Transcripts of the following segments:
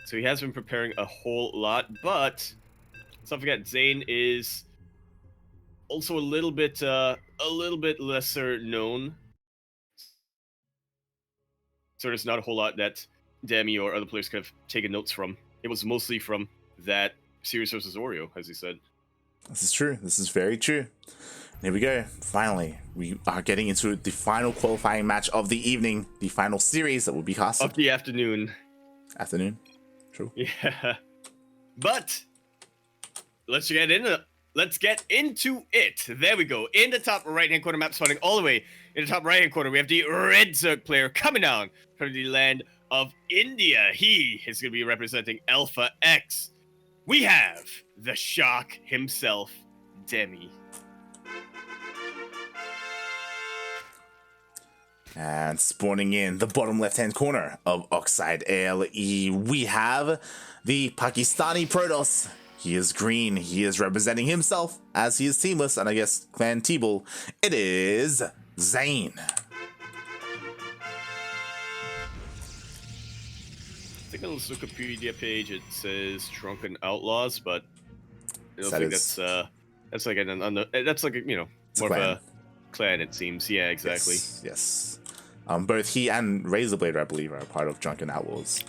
So he has been preparing a whole lot, but let's not forget ZAiN is also a little bit lesser known. So there's not a whole lot that Demi or other players could have taken notes from. It was mostly from that series versus Oreo, as he said. This is true. This is very true. Here we go. Finally, we are getting into the final qualifying match of the evening, the final series that will be casted. Of the afternoon. Afternoon? True. Yeah. But let's get into it. There we go. In the top right-hand corner, map spawning all the way in the top right-hand corner, we have the Red Zerg player coming down from the land of India. He is going to be representing Alpha X. We have the Shock himself, Demi. And spawning in the bottom left-hand corner of Oxide ALE, we have the Pakistani Protoss. He is green. He is representing himself as he is teamless, and I guess Clan T-Bull. It is ZAiN. I think on the Wikipedia page it says Drunken Outlaws, but I don't think that's like that's like more of a clan, it seems. Yeah, exactly. Yes. Both he and Razorblade, I believe, are part of Drunken Outlaws.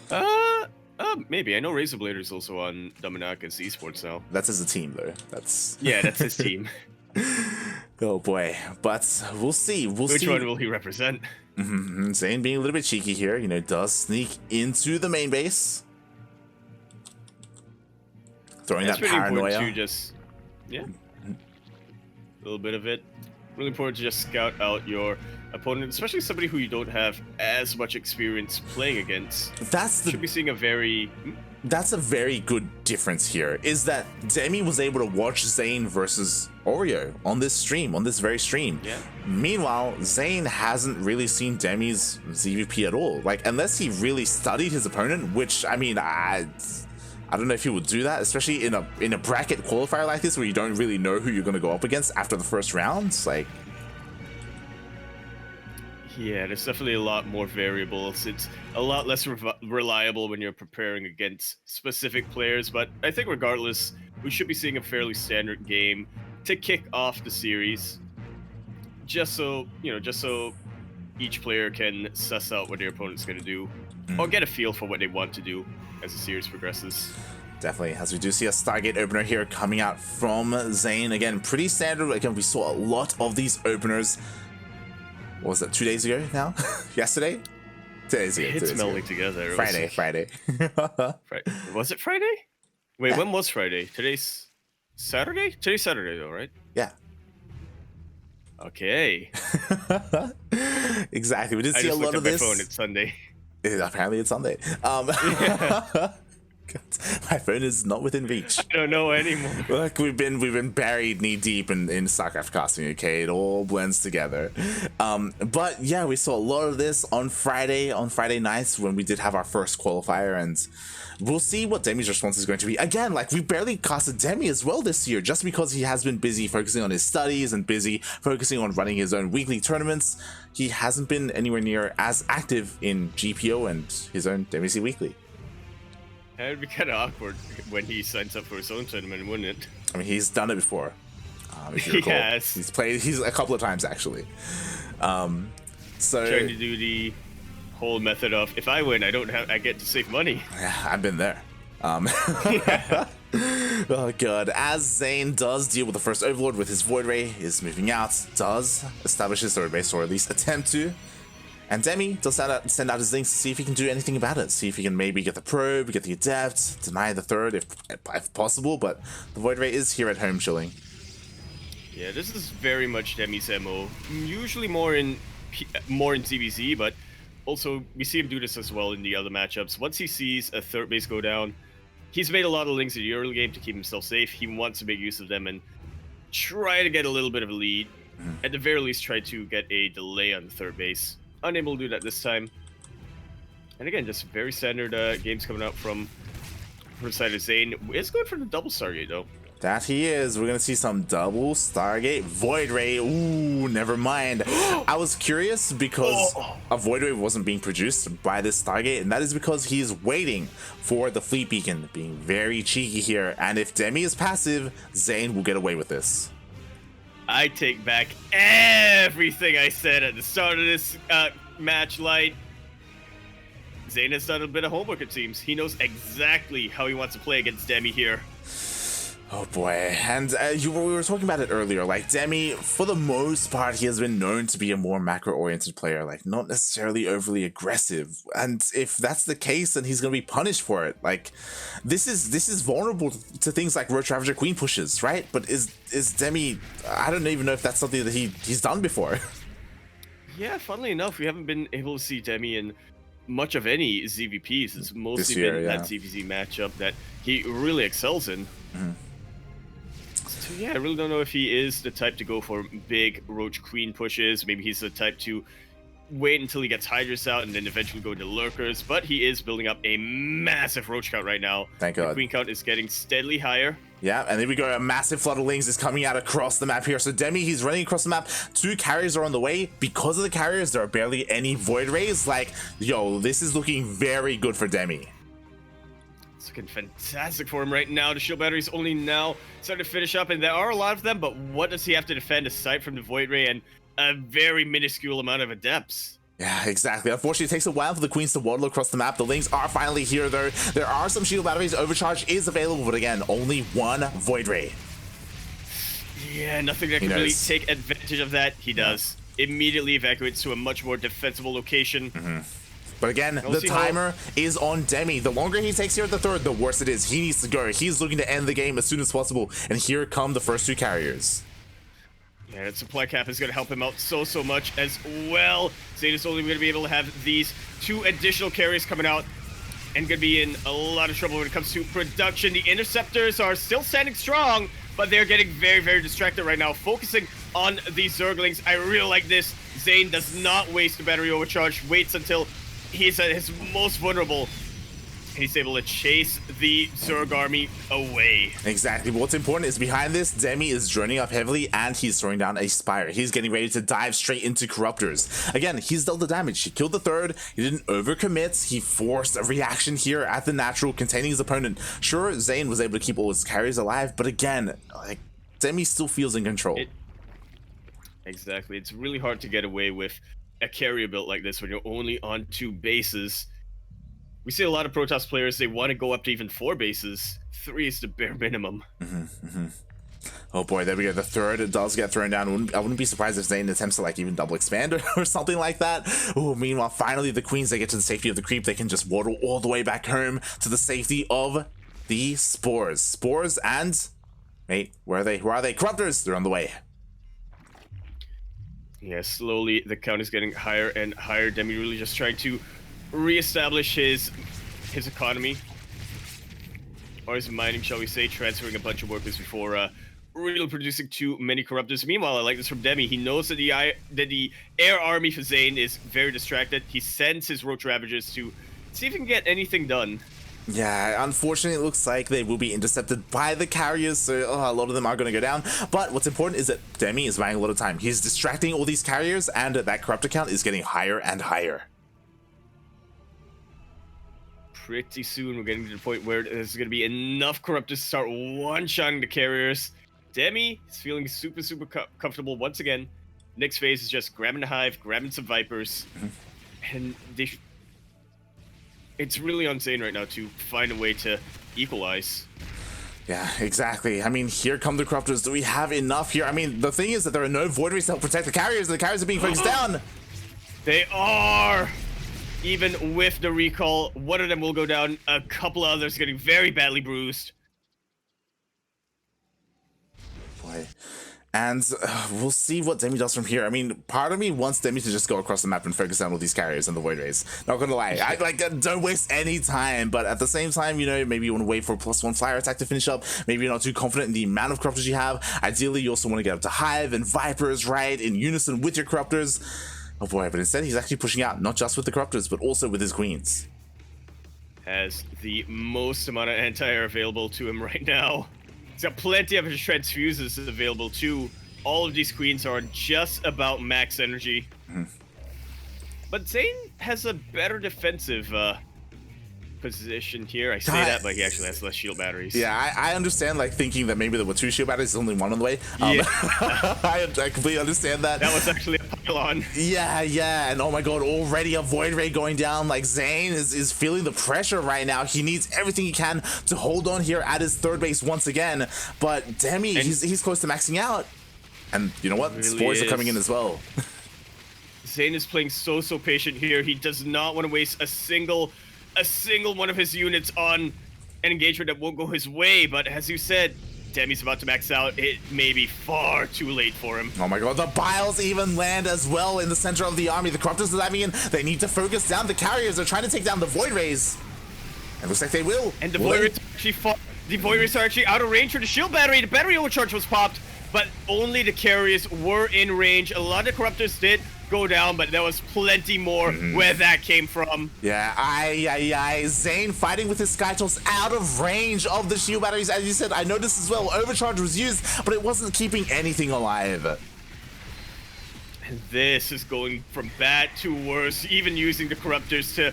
Maybe. I know Razorblade is also on Dominaka's esports now. That's as a team, though. That's his team. Oh boy, but we'll see. Which one will he represent? ZAiN being a little bit cheeky here, does sneak into the main base, throwing that paranoia. To just, a little bit of it. Really important to just scout out your opponent, especially somebody who you don't have as much experience playing against. Should be seeing a very. That's a very good difference here, is that Demi was able to watch ZAiN versus Oreo on this stream, on this very stream. Yeah. Meanwhile, ZAiN hasn't really seen Demi's ZVP at all. Like, unless he really studied his opponent, which, I mean, I don't know if he would do that, especially in a bracket qualifier like this where you don't really know who you're going to go up against after the first round. Like, yeah, there's definitely a lot more variables. It's a lot less reliable when you're preparing against specific players, but I think regardless, we should be seeing a fairly standard game to kick off the series, just so each player can suss out what their opponent's going to do, or get a feel for what they want to do as the series progresses. Definitely, as we do see a Stargate opener here coming out from ZAiN. Again, pretty standard. Again, we saw a lot of these openers. What was that, 2 days ago now? Yesterday? 2 days ago. It's melding together. Friday. Was it Friday? Wait, yeah. When was Friday? Today's Saturday? Today's Saturday though, right? Yeah. Okay. Exactly. We did see a lot of this. My phone, it's Sunday. Apparently it's Sunday. My phone is not within reach. I don't know anymore. Look, we've been buried knee deep in StarCraft casting. Okay, it all blends together. But yeah, we saw a lot of this on Friday nights when we did have our first qualifier, and we'll see what Demi's response is going to be. Again, like, we barely casted Demi as well this year, just because he has been busy focusing on his studies and busy focusing on running his own weekly tournaments. He hasn't been anywhere near as active in GPO and his own DemiC Weekly. It'd be kind of awkward when he signs up for his own tournament, wouldn't it? I mean, he's done it before. If you recall. Yes. He's a couple of times, actually. So trying to do the whole method of, if I win, I get to save money. Yeah, I've been there. Oh god. As ZAiN does deal with the first Overlord with his Void Ray, is moving out, does establish his third base, or at least attempt to. And Demi does send out his links to see if he can do anything about it. See if he can maybe get the Probe, get the Adept, deny the third if possible, but the Void Ray is here at home chilling. Yeah, this is very much Demi's MO. Usually more in PvZ, but also we see him do this as well in the other matchups. Once he sees a third base go down, he's made a lot of links in the early game to keep himself safe. He wants to make use of them and try to get a little bit of a lead. At the very least, try to get a delay on the third base. Unable to do that this time. And again, just very standard games coming out from the side of ZAiN. It's good for the double Stargate though. That he is. We're gonna see some double Stargate Void Ray. Ooh, never mind. I was curious because a Void Ray wasn't being produced by this Stargate, and that is because he's waiting for the Fleet Beacon, being very cheeky here. And if Demi is passive, ZAiN will get away with this. I take back everything I said at the start of this match, Light. ZAiN has done a bit of homework, it seems. He knows exactly how he wants to play against Demi here. Oh boy, and we were talking about it earlier, like Demi, for the most part, he has been known to be a more macro-oriented player, like not necessarily overly aggressive, and if that's the case, then he's going to be punished for it. Like, this is vulnerable to things like Roach Ravager Queen pushes, right? But is Demi, I don't even know if that's something that he's done before. Yeah, funnily enough, we haven't been able to see Demi in much of any ZVPs. It's mostly been that ZVZ matchup that he really excels in. So yeah, I really don't know if he is the type to go for big Roach Queen pushes. Maybe he's the type to wait until he gets Hydras out and then eventually go to Lurkers. But he is building up a massive Roach count right now. Thank God. The Queen count is getting steadily higher. Yeah, and there we go. A massive flood of Lings is coming out across the map here. So Demi, he's running across the map. 2 carriers are on the way. Because of the carriers, there are barely any Void Rays. Like, yo, this is looking very good for Demi. It's looking fantastic for him right now. The shield batteries only now starting to finish up, and there are a lot of them, but what does he have to defend aside from the Void Ray and a very minuscule amount of Adepts? Yeah, exactly. Unfortunately, it takes a while for the Queens to waddle across the map. The Lings are finally here, though. There are some shield batteries. Overcharge is available, but again, only 1 Void Ray. Yeah, nothing that can really take advantage of that. He does. Immediately evacuates to a much more defensible location. But again, the timer is on Demi. The longer he takes here at the third, the worse it is. He needs to go. He's looking to end the game as soon as possible. And here come the first 2 carriers. Yeah, that supply cap is going to help him out so much as well. ZAiN is only going to be able to have these 2 additional carriers coming out and going to be in a lot of trouble when it comes to production. The Interceptors are still standing strong, but they're getting very distracted right now, focusing on these Zerglings. I really like this. ZAiN does not waste the battery overcharge, waits until he's at his most vulnerable, and he's able to chase the Zerg army away. Exactly. But what's important is behind this, Demi is droning up heavily and he's throwing down a Spire. He's getting ready to dive straight into Corruptors. Again, he's dealt the damage. He killed the third. He didn't overcommit. He forced a reaction here at the natural, containing his opponent. Sure, ZAiN was able to keep all his carries alive, but again, like, Demi still feels in control. Exactly. It's really hard to get away with a carrier built like this when you're only on 2 bases. We see a lot of Protoss players, they want to go up to even 4 bases. 3 is the bare minimum. Oh boy, there we go. The third does get thrown down. I wouldn't be surprised if ZAiN attempts to like even double expand or something like that. Oh, meanwhile, finally the Queens, they get to the safety of the creep. They can just waddle all the way back home to the safety of the Spores. Spores and... Wait, where are they? Where are they? Corruptors! They're on the way. Yeah, slowly the count is getting higher and higher. Demi really just trying to reestablish his economy, or his mining, shall we say, transferring a bunch of workers before really producing too many Corruptors. Meanwhile, I like this from Demi. He knows that the air army for ZAiN is very distracted. He sends his Roach Ravagers to see if he can get anything done. Yeah, unfortunately, it looks like they will be intercepted by the carriers, so a lot of them are going to go down. But what's important is that Demi is buying a lot of time. He's distracting all these carriers, and that Corruptor count is getting higher and higher. Pretty soon, we're getting to the point where there's going to be enough Corruptors to start one-shotting the carriers. Demi is feeling super comfortable once again. Next phase is just grabbing the Hive, grabbing some Vipers, and it's really on ZAiN right now to find a way to equalize. Yeah, exactly. I mean, here come the Corruptors. Do we have enough here? I mean, the thing is that there are no Void Rays to help protect the carriers. The carriers are being focused down. They are! Even with the recall, one of them will go down. A couple of others getting very badly bruised. Boy. And we'll see what Demi does from here. I mean, part of me wants Demi to just go across the map and focus down all these carriers and the Void Rays. Not gonna lie, I don't waste any time. But at the same time, you know, maybe you want to wait for a +1 flyer attack to finish up. Maybe you're not too confident in the amount of Corruptors you have. Ideally, you also want to get up to Hive and Vipers, right, in unison with your Corruptors. Oh boy, but instead he's actually pushing out, not just with the Corruptors, but also with his Queens. Has the most amount of anti-air available to him right now. He's got plenty of his transfuses available too. All of these queens are just about max energy. But ZAiN has a better defensive position here. I say that, but he actually has less shield batteries. Yeah, I understand, like, thinking that maybe there were 2 shield batteries, only one on the way. Yeah. I completely understand that. That was actually a pylon. Yeah, and oh my god, already a Void Ray going down. Like, ZAiN is feeling the pressure right now. He needs everything he can to hold on here at his third base once again. But Demi, he's close to maxing out. And you know what? Really Spores are coming in as well. ZAiN is playing so patient here. He does not want to waste a single one of his units on an engagement that won't go his way. But as you said, Demi's about to max out. It may be far too late for him. Oh my god, the Biles even land as well in the center of the army. The Corruptors are diving in. They need to focus down the carriers. They're trying to take down the Void Rays. It looks like they will. And the Void Rays are actually out of range for the shield battery. The battery overcharge was popped, but only the carriers were in range. A lot of Corruptors did go down, but there was plenty more where that came from. Yeah, ZAiN fighting with his Skytoss out of range of the shield batteries. As you said, I noticed as well, overcharge was used, but it wasn't keeping anything alive. And this is going from bad to worse, even using the Corruptors to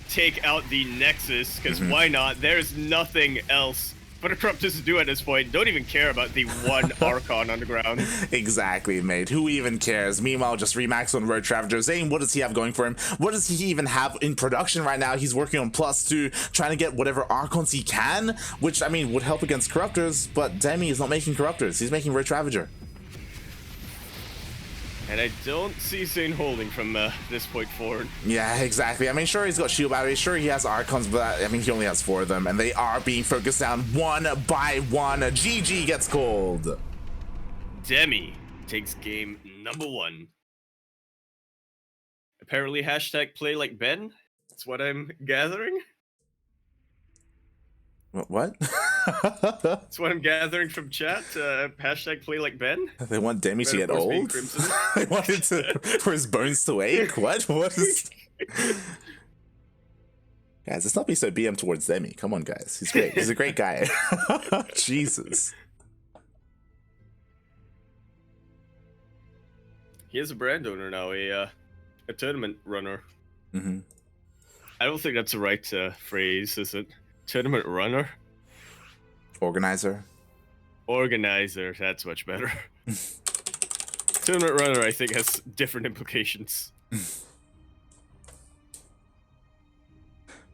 take out the Nexus, because why not? There's nothing else for the Corruptors to do at this point. Don't even care about the one Archon on the ground. Exactly, mate. Who even cares? Meanwhile, just remax on Road Ravager. ZAiN, what does he have going for him? What does he even have in production right now? He's working on +2, trying to get whatever Archons he can, which, I mean, would help against Corruptors, but Demi is not making Corruptors. He's making Road Ravager. And I don't see ZAiN holding from this point forward. Yeah, exactly. I mean, sure, he's got shield batteries. Sure, he has Archons, but I mean, he only has 4 of them, and they are being focused down one by one. GG gets called. Demi takes game number 1. Apparently, hashtag play like Ben. That's what I'm gathering. What? That's what I'm gathering from chat. Hashtag play like Ben. They want Demi to get old? They wanted for his bones to ache? What is... Guys, let's not be so BM towards Demi. Come on, guys. He's great. He's a great guy. Jesus. He is a brand owner now, a tournament runner. I don't think that's the right phrase, is it? Tournament runner? Organizer? Organizer, that's much better. Tournament runner, I think, has different implications.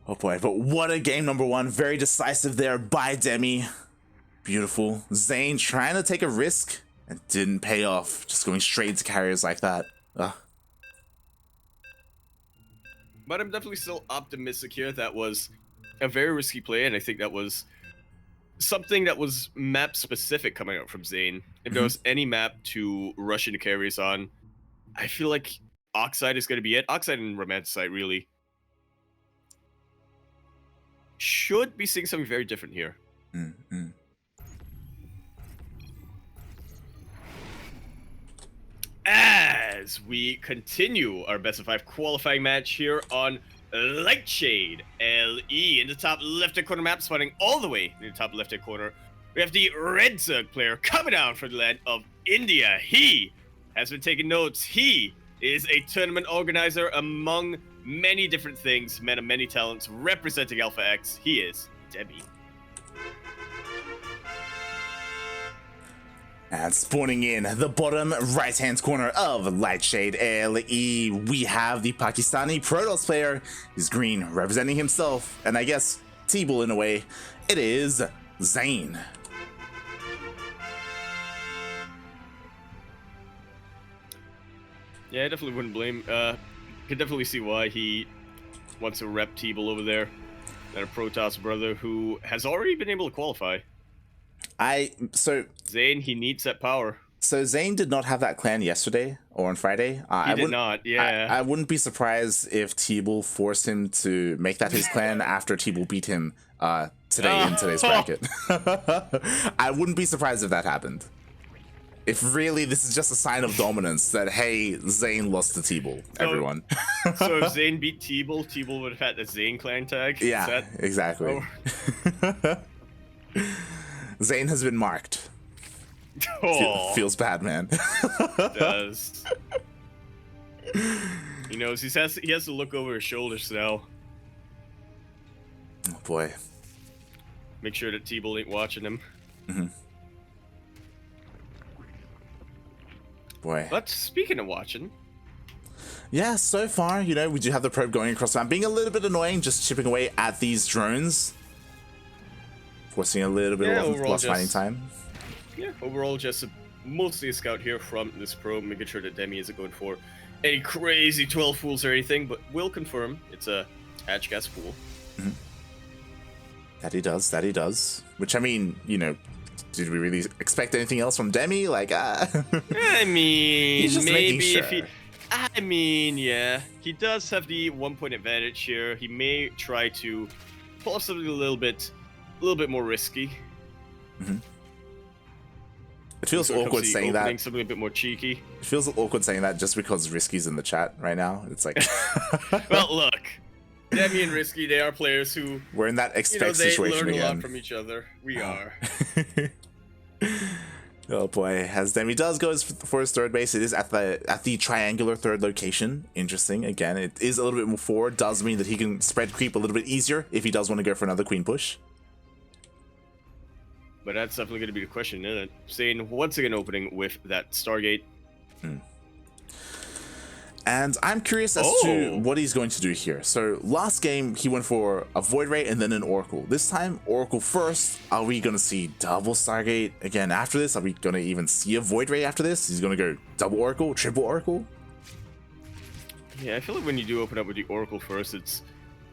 Oh boy, but what a game number 1. Very decisive there by Demi. Beautiful. ZAiN trying to take a risk and didn't pay off. Just going straight to carriers like that. Ugh. But I'm definitely still optimistic here. That was a very risky play, and I think that was something that was map specific coming out from ZAiN. If there was any map to rush into carriers on, I feel like Oxide is going to be it. Oxide and Romanticite really should be seeing something very different here. As we continue our best of 5 qualifying match here on Lightshade LE in the top left-hand corner map, spawning all the way in the top left-hand corner. We have the Red Zerg player coming down from the land of India. He has been taking notes. He is a tournament organizer among many different things, men of many talents, representing Alpha X. He is Demi. And spawning in the bottom right-hand corner of Lightshade LE, we have the Pakistani Protoss player. He's green, representing himself, and I guess T-Bull in a way. It is ZAiN. Yeah, I definitely wouldn't blame. Could definitely see why he wants to rep T-Bull over there. And a Protoss brother who has already been able to qualify. ZAiN, he needs that power. So ZAiN did not have that clan yesterday or on Friday. He did not, yeah. I wouldn't be surprised if T-Bull forced him to make that his clan after T-Bull beat him today in today's bracket. I wouldn't be surprised if that happened. If really this is just a sign of dominance that, hey, ZAiN lost to T-Bull, everyone. So if ZAiN beat T-Bull, T-Bull would have had the ZAiN clan tag? Yeah, exactly. ZAiN has been marked. Oh, Feels bad, man. it does. He knows he has to look over his shoulders now. Oh boy. Make sure that T-Bull ain't watching him. Boy. But speaking of watching, yeah, so far, you know, we do have the probe going across the map, being a little bit annoying, just chipping away at these drones, forcing a little bit of lost fighting time. Yeah, overall, just mostly a scout here from this probe, making sure that Demi isn't going for any crazy 12 fools or anything, but will confirm it's a hatch gas pool. That he does, that he does. Which, I mean, you know, did we really expect anything else from Demi? Like, I mean, he's just maybe making sure. if he... I mean, yeah, he does have the 1 point advantage here. He may try to pull off something a little bit more risky. It feels awkward saying that. Something a bit more cheeky. It feels awkward saying that just because Risky's in the chat right now. It's like, well, look, Demi and Risky, they are players who we're in that expect situation they learn again. a lot from each other. We are. Oh boy, as Demi does goes for his third base, it is at the triangular third location. Interesting. Again, it is a little bit more forward. Does mean that he can spread creep a little bit easier if he does want to go for another queen push. But that's definitely going to be the question, isn't it? ZAiN once again opening with that Stargate. And I'm curious as to what he's going to do here. So last game, he went for a Void Ray and then an Oracle. This time, Oracle first. Are we going to see double Stargate again after this? Are we going to even see a Void Ray after this? He's going to go double Oracle, triple Oracle? Yeah, I feel like when you do open up with the Oracle first, it's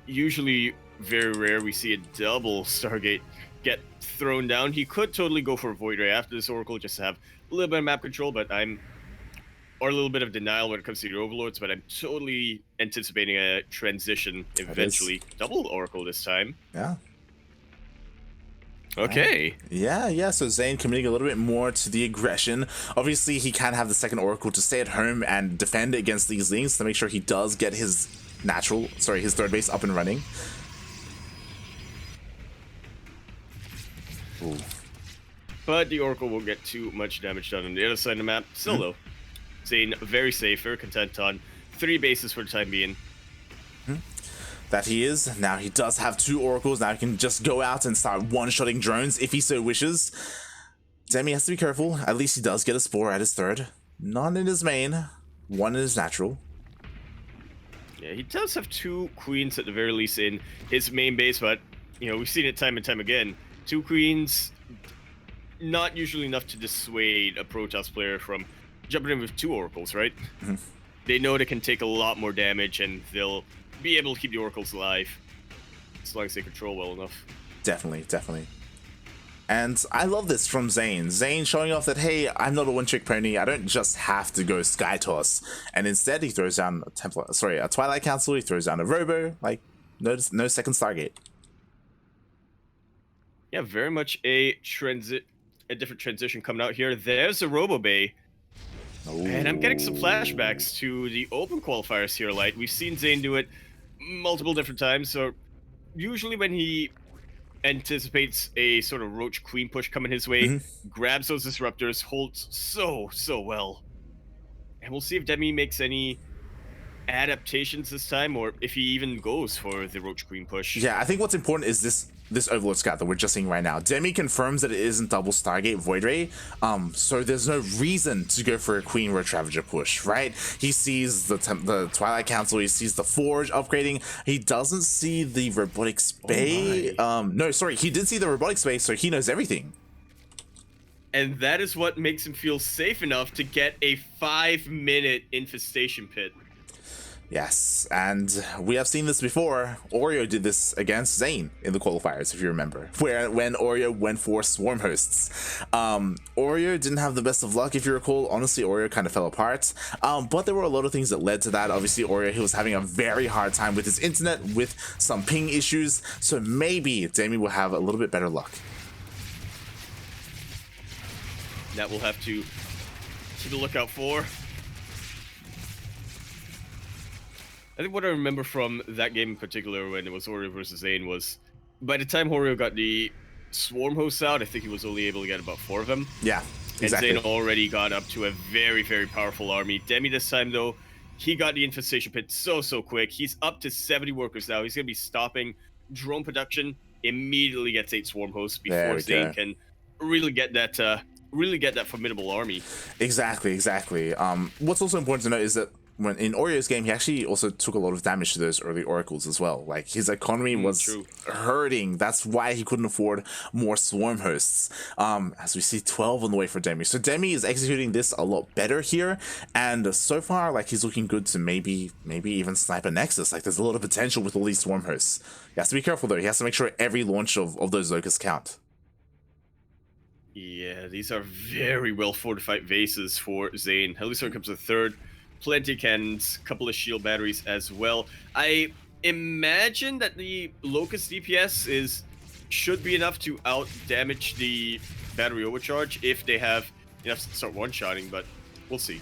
usually very rare we see a double Stargate get thrown down. He could totally go for a Void Ray after this Oracle just to have a little bit of map control, but or a little bit of denial when it comes to the Overlords, but I'm totally anticipating a transition eventually. Double Oracle this time. Yeah. Okay. Yeah, so ZAiN committing a little bit more to the aggression. Obviously, he can have the second Oracle to stay at home and defend against these links to make sure he does get his his third base up and running. Ooh. But the Oracle won't get too much damage done on the other side of the map. Still, though, ZAiN very safe, very content on 3 bases for the time being. That he is. Now he does have 2 Oracles. Now he can just go out and start one-shotting drones if he so wishes. Demi has to be careful. At least he does get a Spore at his third. None in his main. 1 in his natural. Yeah, he does have 2 queens at the very least in his main base, but, you know, we've seen it time and time again. 2 queens, not usually enough to dissuade a Protoss player from jumping in with 2 Oracles, right? They know they can take a lot more damage, and they'll be able to keep the Oracles alive as long as they control well enough. Definitely. And I love this from ZAiN. ZAiN showing off that, hey, I'm not a one-trick pony. I don't just have to go Sky Toss. And instead, he throws down a Twilight Council. He throws down a Robo. Like, no second Stargate. Yeah, very much a different transition coming out here. There's a Robo Bay. Ooh. And I'm getting some flashbacks to the open qualifiers here, Light. We've seen ZAiN do it multiple different times. So usually when he anticipates a sort of Roach Queen push coming his way, grabs those disruptors, holds so well. And we'll see if Demi makes any adaptations this time, or if he even goes for the Roach Queen push. Yeah, I think what's important is this Overlord Scout that we're just seeing right now. Demi confirms that it isn't double Stargate Void Ray, so there's no reason to go for a Queen Roach Ravager push, right? He sees the Twilight Council, he sees the Forge upgrading, he doesn't see the Robotics Bay. No, sorry, he did see the Robotics Bay, so he knows everything. And that is what makes him feel safe enough to get a 5-minute infestation pit. Yes, and we have seen this before. Oreo did this against ZAiN in the qualifiers, if you remember, when Oreo went for Swarm Hosts. Oreo didn't have the best of luck, if you recall. Honestly, Oreo kind of fell apart, but there were a lot of things that led to that. Obviously, Oreo, he was having a very hard time with his internet, with some ping issues, so maybe Demi will have a little bit better luck. That we'll have to keep a lookout for. I think what I remember from that game in particular, when it was Oreo versus ZAiN, was by the time Oreo got the swarm hosts out. I think he was only able to get about 4 of them. Yeah, And exactly. ZAiN already got up to a very, very powerful army. Demi this time, though, he got the infestation pit so quick. He's up to 70 workers now. He's going to be stopping drone production. Immediately gets 8 swarm hosts before ZAiN can really get that formidable army. Exactly. What's also important to note is that when in Oreo's game, he actually also took a lot of damage to those early oracles as well. Like his economy was hurting. That's why he couldn't afford more swarm hosts. As we see 12 on the way for Demi. So Demi is executing this a lot better here, and so far, like he's looking good to maybe even snipe a Nexus. Like there's a lot of potential with all these swarm hosts. He has to be careful though. He has to make sure every launch of those locusts count. Yeah, these are very well fortified vases for ZAiN. Helisaur comes to 3rd. Plenty of cannons, couple of shield batteries as well. I imagine that the Locust DPS should be enough to out damage the battery overcharge if they have enough to start one-shotting, but we'll see.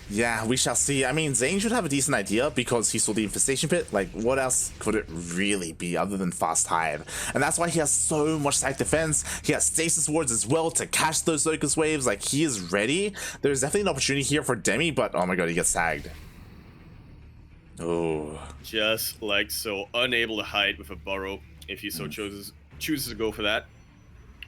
Yeah, we shall see. I mean, ZAiN should have a decent idea because he saw the infestation pit. Like, what else could it really be other than fast hide? And that's why he has so much side defense. He has stasis wards as well to catch those locust waves. Like, he is ready. There's definitely an opportunity here for Demi, but oh my god, he gets tagged. Oh. Just like so, unable to hide with a burrow if he so chooses to go for that.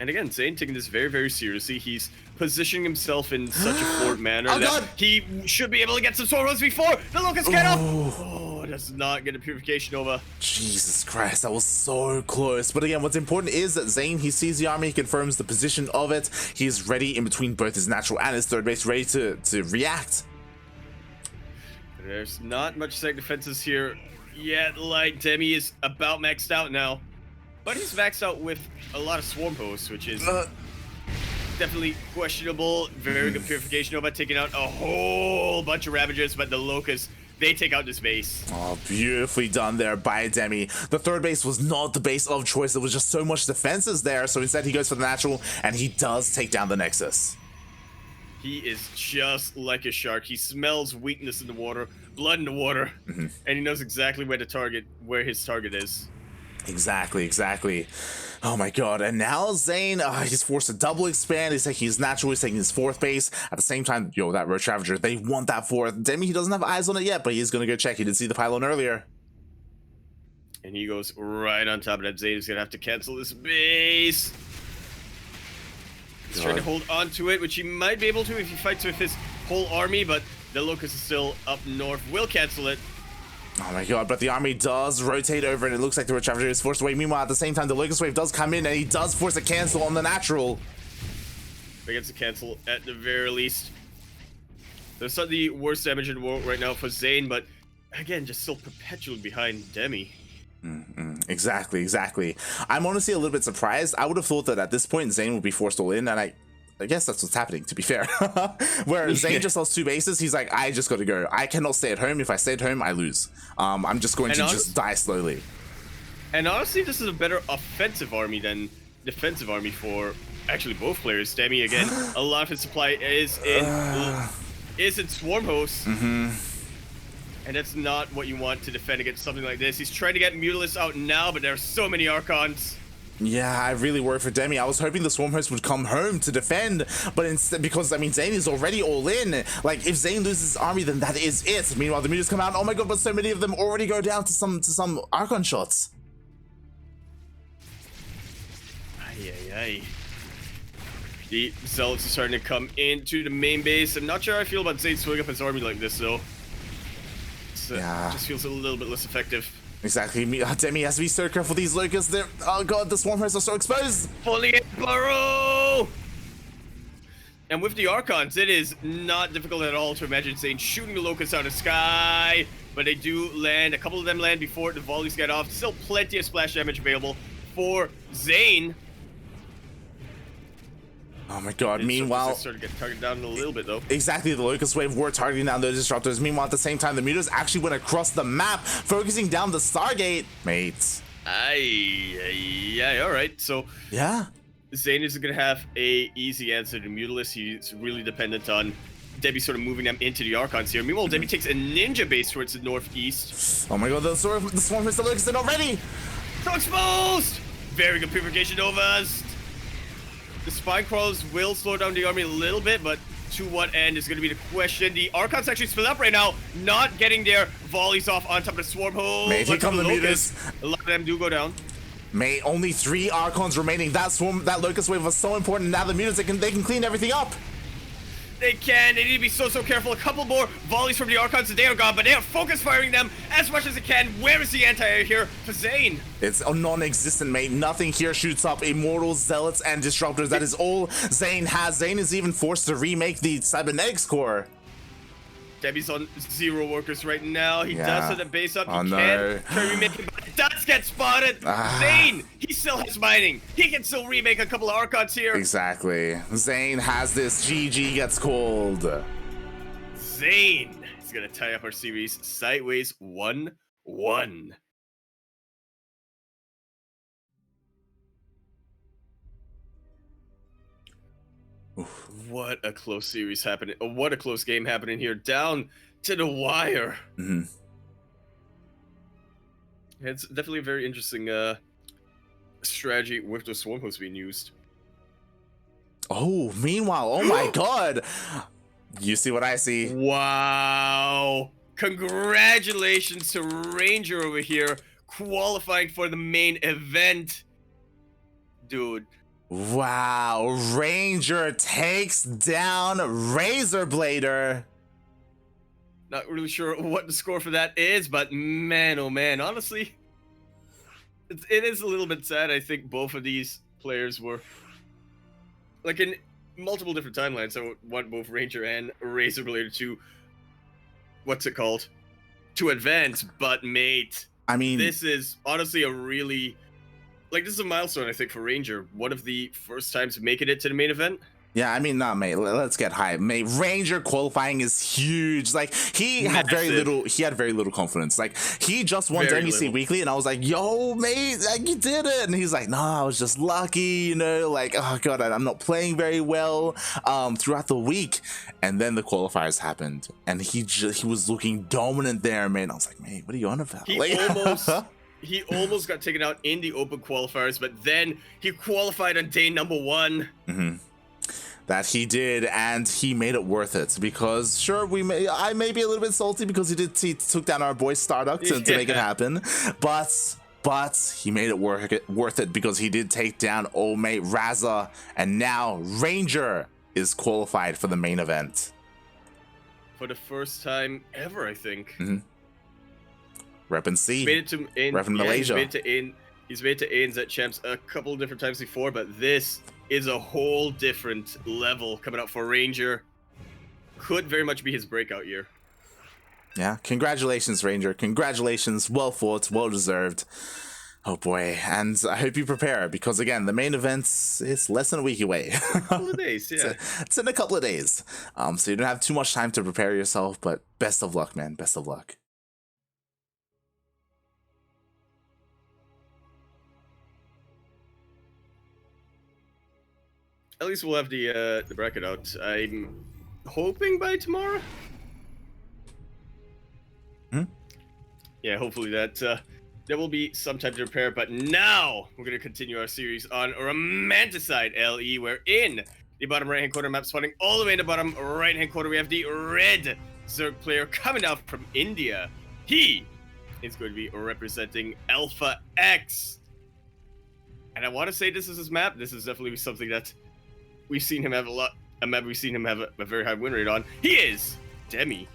And again, ZAiN taking this very, very seriously. He's positioning himself in such a forward manner that he should be able to get some swarm hosts before the Locust get up. Oh, does not get a Purification over. Jesus Christ, that was so close. But again, what's important is that ZAiN, he sees the army, he confirms the position of it. He's ready in between both his natural and his third base, ready to react. There's not much sec defenses here yet. Like, Demi is about maxed out now. But he's maxed out with a lot of swarm hosts, which is definitely questionable. Very good Purification Nova, taking out a whole bunch of Ravagers, but the Locusts, they take out this base. Oh, beautifully done there by Demi. The third base was not the base of choice. There was just so much defenses there, so instead he goes for the natural, and he does take down the Nexus. He is just like a shark. He smells weakness in the water, blood in the water, and he knows exactly where his target is. Exactly. Oh my god, and now ZAiN, he's forced to double expand. He's taking his natural, he's taking his 4th base. At the same time, that Roach Ravager, they want that 4th. Demi, he doesn't have eyes on it yet, but he's gonna go check. He did see the pylon earlier. And he goes right on top of that. ZAiN is gonna have to cancel this base. He's trying to hold on to it, which he might be able to if he fights with his whole army, but the Locust is still up north. Will cancel it. Oh my god, but the army does rotate over and it looks like the Roach Ravager is forced away. Meanwhile, at the same time, the Locust Wave does come in and he does force a cancel on the natural. He gets a cancel at the very least. There's not the worst damage in the world right now for ZAiN, but again, just still perpetually behind Demi. Exactly. I'm honestly a little bit surprised. I would have thought that at this point, ZAiN would be forced all in, and I guess that's what's happening, to be fair. Where ZAiN just lost 2 bases, he's like, I just gotta go. I cannot stay at home. If I stay at home, I lose. I'm just going to just die slowly. And honestly, this is a better offensive army than defensive army for actually both players. Demi, again, a lot of his supply is in swarm hosts. And that's not what you want to defend against something like this. He's trying to get Mutalisk out now, but there are so many Archons. Yeah, I really worry for Demi. I was hoping the Swarm Host would come home to defend, but instead, because, I mean, ZAiN is already all in. Like, if ZAiN loses his army, then that is it. Meanwhile, the Mutas come out, oh my god, but so many of them already go down to some Archon shots. Ay. The Zealots are starting to come into the main base. I'm not sure how I feel about ZAiN swinging up his army like this, though. It just feels a little bit less effective. Exactly. Demi has to be so careful. These Locusts, oh god, the Swarm Hosts are so exposed. Fully burrow! And with the Archons, it is not difficult at all to imagine ZAiN shooting the Locusts out of the sky. But they do land. A couple of them land before the volleys get off. Still plenty of splash damage available for ZAiN. Oh my god, meanwhile... Started to get targeted down a little bit, though. Exactly, the Locust Wave were targeting down those Disruptors. Meanwhile, at the same time, the Mutas actually went across the map, focusing down the Stargate. Mates. Yeah, alright. So, yeah, ZAiN is going to have a easy answer to Mutalisk. He's really dependent on Demi sort of moving them into the Archons here. Meanwhile, Demi takes a ninja base towards the northeast. Oh my god, the Swarm Hosts, the Locusts are not ready! So exposed! Very good purification Novas. The spine crawlers will slow down the army a little bit, but to what end is going to be the question. The Archons actually split up right now, not getting their volleys off on top of the swarm hole. Mate, here come the Mutas. A lot of them do go down. Mate, only 3 Archons remaining. That Locust Wave was so important. Now the Mutas, they can clean everything up. They can. They need to be so careful. A couple more volleys from the Archons and they are gone, but they are focus firing them as much as they can. Where is the anti-air here for ZAiN? It's non-existent, mate. Nothing here shoots up Immortals, Zealots, and Disruptors. That is all ZAiN has. ZAiN is even forced to remake the Cybernetics core. Demi's on 0 workers right now. He does have the base up. He can try remaking, but it does get spotted. ZAiN, he still has mining. He can still remake a couple of Archons here. Exactly. ZAiN has this. GG gets called. ZAiN is going to tie up our series sideways 1-1. Oof. What a close series happening. What a close game happening here. Down to the wire. Mm-hmm. It's definitely a very interesting strategy with the swarm host being used. Oh, meanwhile, oh my god. You see what I see. Wow. Congratulations to Ranger over here qualifying for the main event. Dude. Wow, Ranger takes down Razorblader. Not really sure what the score for that is, but man, oh man, honestly, it is a little bit sad. I think both of these players were, like, in multiple different timelines. I want both Ranger and Razorblader to, what's it called, to advance, but mate, I mean, this is honestly a really, like, this is a milestone, I think, for Ranger. One of the first times making it to the main event. Yeah, I mean, nah, mate. Let's get hype, mate. Ranger qualifying is huge. Like, he had very little confidence. Like, he just won Demi Weekly, and I was like, "Yo, mate, like, you did it." And he's like, "Nah, I was just lucky, you know. Like, oh god, I'm not playing very well throughout the week." And then the qualifiers happened, and he was looking dominant there, man. I was like, "Mate, what are you on about?" He almost got taken out in the open qualifiers, but then he qualified on day number 1. Mm-hmm. That he did, and he made it worth it, because sure, I may be a little bit salty because he took down our boy Starduck to make it happen, but he made it worth it because he did take down old mate Raza, and now Ranger is qualified for the main event for the first time ever, I think. Mm-hmm. Reppin' C. He's made it to Reppin' Malaysia. He's made it to ANZ champs a couple of different times before, but this is a whole different level coming out for Ranger. Could very much be his breakout year. Yeah, congratulations, Ranger. Congratulations. Well fought, well deserved. Oh boy, and I hope you prepare, because again, the main event is less than a week away. A couple of days, yeah. It's in a couple of days. So you don't have too much time to prepare yourself, but best of luck, man. Best of luck. At least we'll have the bracket out. I'm hoping by tomorrow. Yeah, hopefully that there will be some time to prepare. But now we're gonna continue our series on Romanticide LE. We're in the bottom right hand corner map, spawning all the way in the bottom right hand corner. We have the red Zerg player coming out from India. He is going to be representing Alpha X. And I want to say this is his map. This is definitely something that we've seen him have a map we've seen him have a very high win rate on. He is Demi.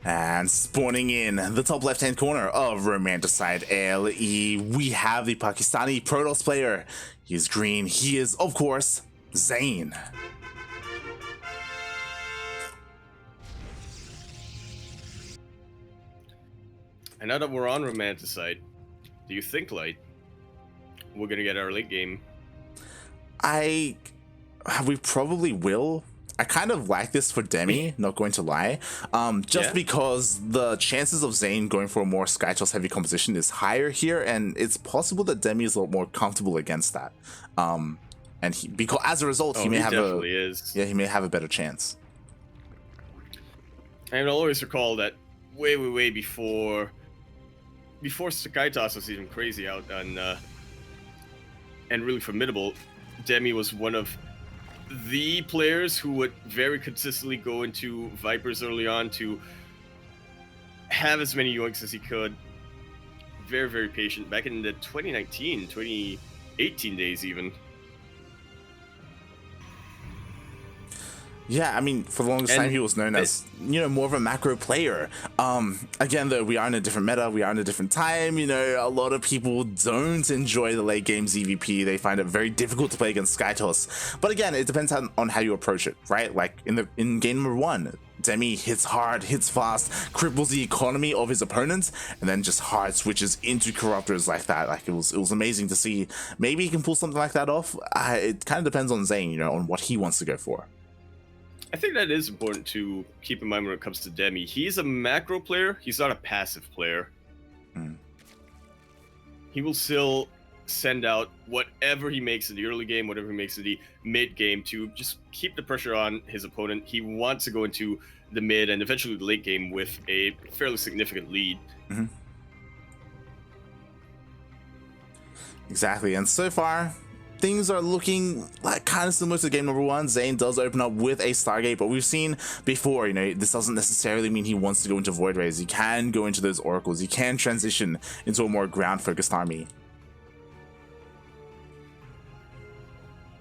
And spawning in the top left-hand corner of Romanticide LE, we have the Pakistani Protoss player. He is green. He is, of course, ZAiN. And now that we're on Romanticide, do you think, Light, we're gonna get our late game? We probably will. I kind of like this for Demi, not going to lie. Because the chances of ZAiN going for a more Skytoss heavy composition is higher here, and it's possible that Demi is a lot more comfortable against that. And because as a result, he may have he may have a better chance. And I'll always recall that way before before Sakaitas was even crazy out and really formidable, Demi was one of the players who would very consistently go into Vipers early on to have as many yoinks as he could. Very, very patient. Back in the 2019, 2018 days even. Yeah, I mean, for the longest time, he was known as, you know, more of a macro player. Again, though, we are in a different meta, we are in a different time, you know, a lot of people don't enjoy the late game ZVP. They find it very difficult to play against Skytoss. But again, it depends on how you approach it, right? Like, in game number 1, Demi hits hard, hits fast, cripples the economy of his opponents, and then just hard switches into Corruptors like that. Like, it was amazing to see. Maybe he can pull something like that off. It kind of depends on ZAiN, you know, on what he wants to go for. I think that is important to keep in mind when it comes to Demi. He's a macro player. He's not a passive player. He will still send out whatever he makes in the early game, whatever he makes in the mid game to just keep the pressure on his opponent. He wants to go into the mid and eventually the late game with a fairly significant lead. Exactly, and so far, things are looking like kind of similar to game number 1. ZAiN does open up with a Stargate, but we've seen before, you know, this doesn't necessarily mean he wants to go into Void Rays. He can go into those Oracles. He can transition into a more ground-focused army.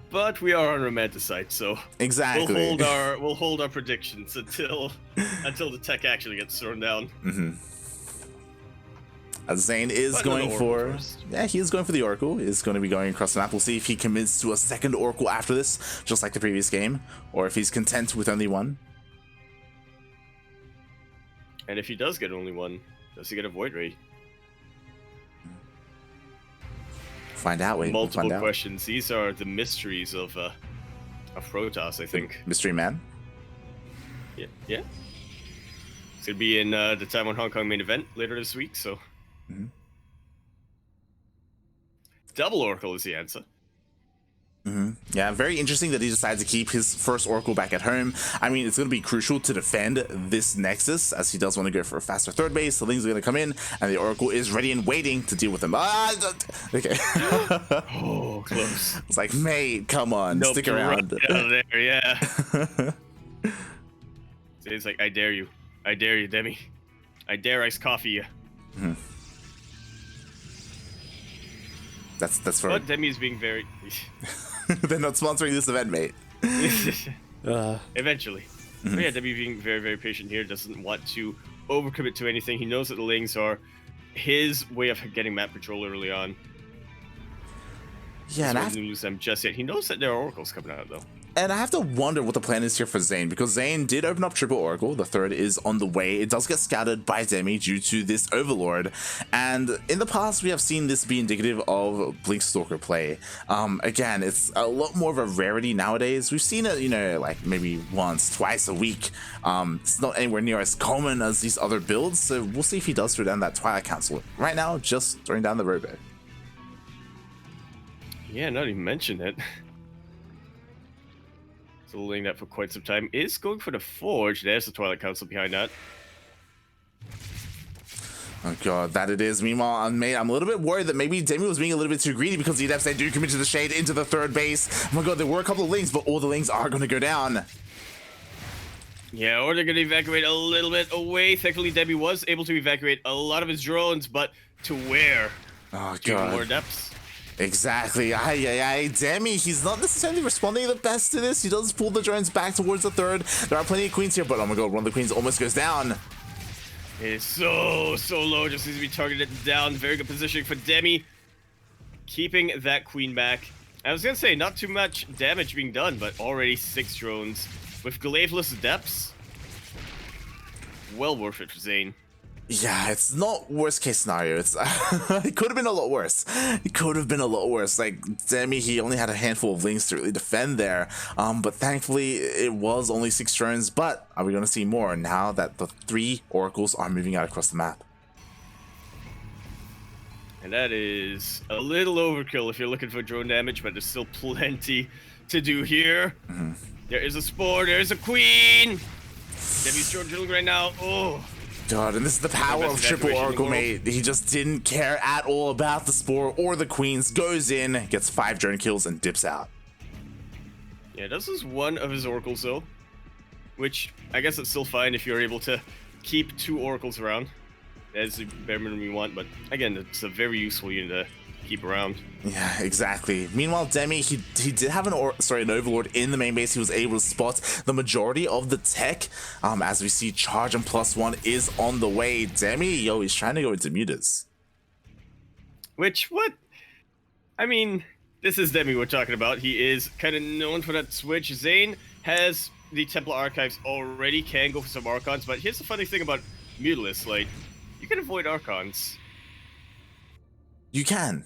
But we are on Romanticide, so exactly, we'll hold our predictions until the tech actually gets thrown down. ZAiN is going for he is going for the Oracle. Is going to be going across the map. We'll see if he commits to a second Oracle after this, just like the previous game, or if he's content with only one. And if he does get only one, does he get a Void Ray? Find out. Wait, multiple we'll questions. These are the mysteries of Protoss, I think. Mystery Man. Yeah. It's gonna be in the Taiwan Hong Kong main event later this week, so. Double Oracle is the answer. Yeah, very interesting that he decided to keep his first Oracle back at home. I mean, it's going to be crucial to defend this Nexus, as he does want to go for a faster third base. The Lings are going to come in, and the Oracle is ready and waiting to deal with them. Okay. Oh, close. It's like, mate, come on, stick around. Right out of there, yeah. So it's like, I dare you, Demi. I dare iced coffee you. That's for. But Demi's being very. They're not sponsoring this event, mate. Eventually. But yeah, Demi being very, very patient here, doesn't want to overcommit to anything. He knows that the Lings are his way of getting map control early on. Yeah, and he doesn't lose them just yet. He knows that there are Oracles coming out, though. And I have to wonder what the plan is here for ZAiN, because ZAiN did open up triple Oracle. The third is on the way. It does get scouted by Demi due to this Overlord. And in the past, we have seen this be indicative of Blinkstalker play. Again, it's a lot more of a rarity nowadays. We've seen it, you know, like maybe once, twice a week. It's not anywhere near as common as these other builds. So we'll see if he does throw down that Twilight Council. Right now, just throwing down the Robo. Yeah, not even mention it. So holding that for quite some time. Is going for the Forge. There's the Twilight Council behind that. Oh god, that it is. Meanwhile, I'm a little bit worried that maybe Demi was being a little bit too greedy, because the Adepts, they do commit to the Shade into the third base. Oh my god, there were a couple of Lings, but all the Lings are going to go down. Yeah, or they're going to evacuate a little bit away. Thankfully, Demi was able to evacuate a lot of his drones, but to where? Oh god. More Adepts. Exactly. Demi, he's not necessarily responding the best to this. He does pull the drones back towards the third. There are plenty of Queens here, but oh my god, one of the Queens almost goes down. It is so low, just needs to be targeted down. Very good positioning for Demi. Keeping that Queen back. I was going to say, not too much damage being done, but already 6 drones. With Glaiveless Depths, well worth it for ZAiN. Yeah, it's not worst case scenario. It's it could have been a lot worse. It could have been a lot worse. Like Demi, he only had a handful of Lings to really defend there. But thankfully it was only 6 turns. But are we going to see more now that the 3 Oracles are moving out across the map? And that is a little overkill if you're looking for drone damage, but there's still plenty to do here. There is a Spore, there's a Queen. Demi's drone drilling right now. Oh. God, and this is the power of triple Oracle, mate. He just didn't care at all about the Spore or the Queens. Goes in, gets 5 drone kills, and dips out. Yeah, this is one of his Oracles, though. Which, I guess it's still fine if you're able to keep 2 Oracles around. That's the bare minimum you want, but again, it's a very useful unit to keep around. Yeah, exactly. Meanwhile, Demi, he did have an Overlord in the main base. He was able to spot the majority of the tech. As we see, charge and +1 is on the way. Demi, yo, he's trying to go into mutas. Which, what? I mean, this is Demi we're talking about. He is kind of known for that switch. ZAiN has the Templar Archives already, can go for some Archons, but here's the funny thing about Mutalisk, like, you can avoid Archons. You can.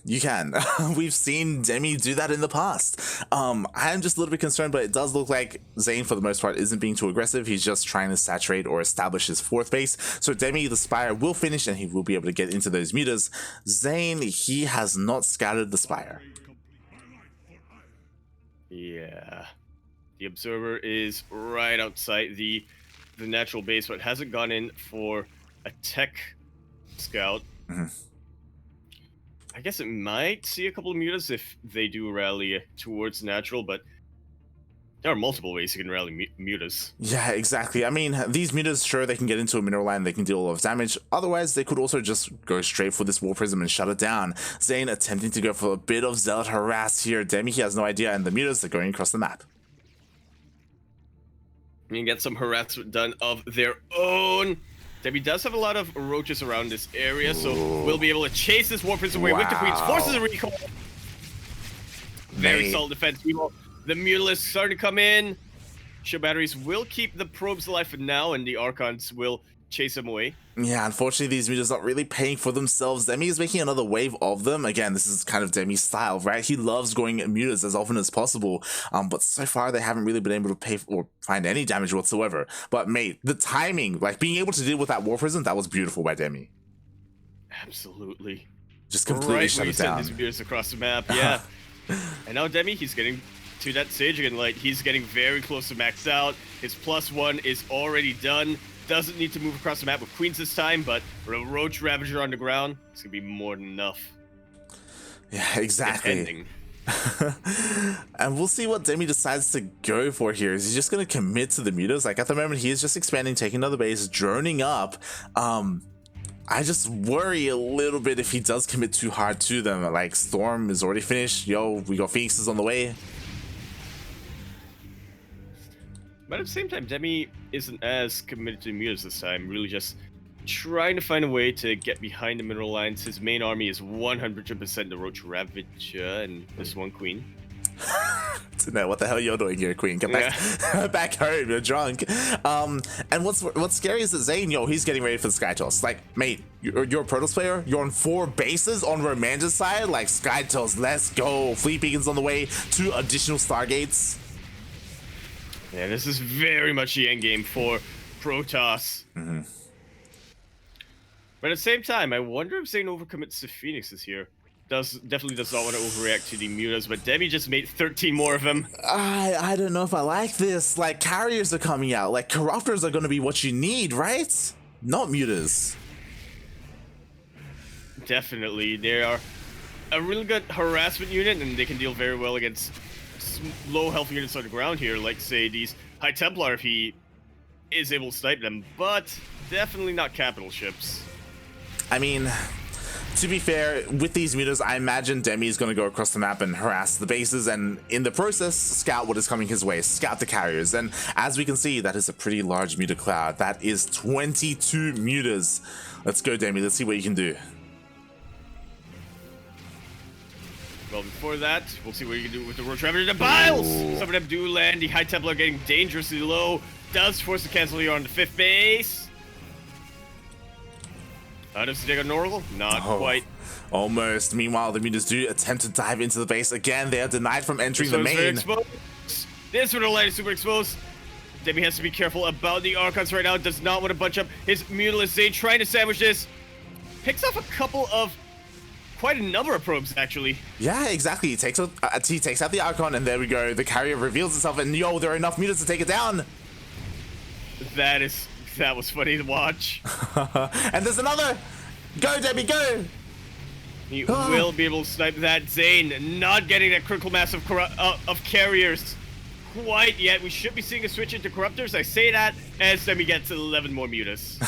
We've seen Demi do that in the past. I'm just a little bit concerned, but it does look like ZAiN, for the most part, isn't being too aggressive. He's just trying to saturate or establish his 4th base. So Demi, the Spire, will finish, and he will be able to get into those mutas. ZAiN, he has not scattered the Spire. Yeah. The Observer is right outside the natural base, but hasn't gone in for a tech scout. I guess it might see a couple of mutas if they do rally towards natural, but there are multiple ways you can rally mutas. Yeah, exactly. I mean, these mutas, sure, they can get into a mineral line, they can deal a lot of damage. Otherwise, they could also just go straight for this War Prism and shut it down. ZAiN attempting to go for a bit of Zealot harass here. Demi, he has no idea, and the mutas are going across the map. You can get some harassment done of their own. Demi does have a lot of roaches around this area, so we'll be able to chase this War Prism away with the Queens. Forces a recall. Very solid defense. The Mutalisk starting to come in. Shield batteries will keep the probes alive for now, and the Archons will chase them away. Yeah, unfortunately, these mutas not really paying for themselves. Demi is making another wave of them. Again, this is kind of Demi's style, right? He loves going mutas as often as possible. But so far, they haven't really been able to pay or find any damage whatsoever. But mate, the timing, like being able to deal with that War Prism, that was beautiful by Demi. Absolutely. Just completely shut it down. His mutas across the map, yeah. And now Demi, he's getting to that stage again. Like, he's getting very close to maxed out. His +1 is already done. Doesn't need to move across the map with Queens this time, but with a Roach Ravager on the ground, it's gonna be more than enough. Yeah, exactly. And we'll see what Demi decides to go for here. Is he just gonna commit to the mutas? Like, at the moment, he is just expanding, taking another base, droning up. I just worry a little bit if he does commit too hard to them. Like, Storm is already finished. Yo, we got Phoenixes on the way. But at the same time, Demi isn't as committed to mutas this time, really just trying to find a way to get behind the mineral lines. His main army is 100% the Roach Ravager and this one Queen. To know what the hell you're doing here, Queen. Come back, back home. You're drunk. And what's scary is that ZAiN, yo, he's getting ready for the Sky Toss. Like, mate, you're a Protoss player. You're on 4 bases on Romanda's side. Like, Sky Toss, let's go. Fleet Beacons on the way. 2 additional Stargates. Yeah, this is very much the endgame for Protoss. But at the same time, I wonder if ZAiN overcommits to Phoenixes here. Definitely does not want to overreact to the mutas, but Demi just made 13 more of them. I don't know if I like this. Like, carriers are coming out. Like, corruptors are going to be what you need, right? Not mutas. Definitely. They are a really good harassment unit, and they can deal very well against low health units on the ground here, like, say, these High Templar if he is able to snipe them, but definitely not capital ships. I mean, to be fair, with these mutas, I imagine Demi is going to go across the map and harass the bases, and in the process, scout what is coming his way, scout the carriers. And as we can see, that is a pretty large muta cloud. That is 22 mutas. Let's go, Demi. Let's see what you can do. Well, before that, we'll see what you can do with the Roach Ravager. The Biles! Some of them do land. The High Templar are getting dangerously low. Does force the cancel here on the 5th base. Does he take an Oracle? Not quite. Almost. Meanwhile, the mutas do attempt to dive into the base. Again, they are denied from entering the main. This one light is super exposed. Demi has to be careful about the Archons right now. Does not want to bunch up his Mutalisk. ZAiN trying to sandwich this. Picks off a couple of quite a number of probes, actually. Yeah, exactly. He takes out the Archon, and there we go. The carrier reveals itself, and yo, there are enough mutas to take it down. That is That was funny to watch. And there's another. Go, Demi, go. He will be able to snipe that. ZAiN not getting that critical mass of carriers quite yet. We should be seeing a switch into corruptors. I say that as Demi gets 11 more mutas.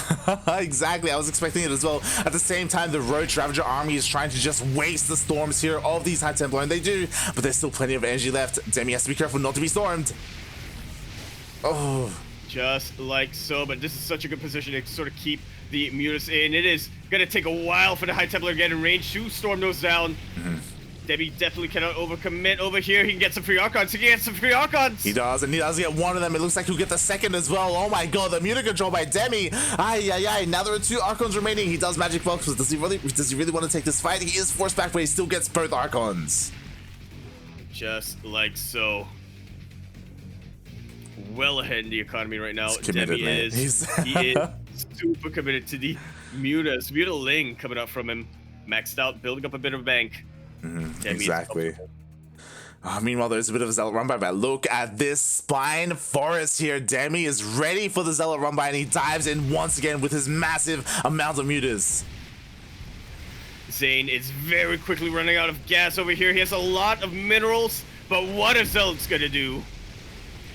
Exactly, I was expecting it as well. At the same time, the Roach Ravager army is trying to just waste the storms here of these High Templar, and they do, but there's still plenty of energy left. Demi has to be careful not to be stormed. Oh. Just like so, but this is such a good position to sort of keep the mutas in. It is gonna take a while for the High Templar to get in range to storm those down. Demi definitely cannot overcommit over here. He can get some free Archons. He can get some free Archons. He does, and he does get one of them. It looks like he'll get the second as well. Oh my god, the muta control by Demi. Ay, ay, ay. Now there are 2 Archons remaining. He does Magic Box, but does he really want to take this fight? He is forced back, but he still gets both Archons. Just like so. Well ahead in the economy right now. He's committed, Demi man. he is super committed to the mutas. Muta Ling coming up from him. Maxed out, building up a bit of a bank. Exactly. Meanwhile, there's a bit of a Zealot run by, but look at this Spine Forest here. Demi is ready for the Zealot run by, and he dives in once again with his massive amount of mutas. ZAiN is very quickly running out of gas over here. He has a lot of minerals, but what is Zealot's gonna do?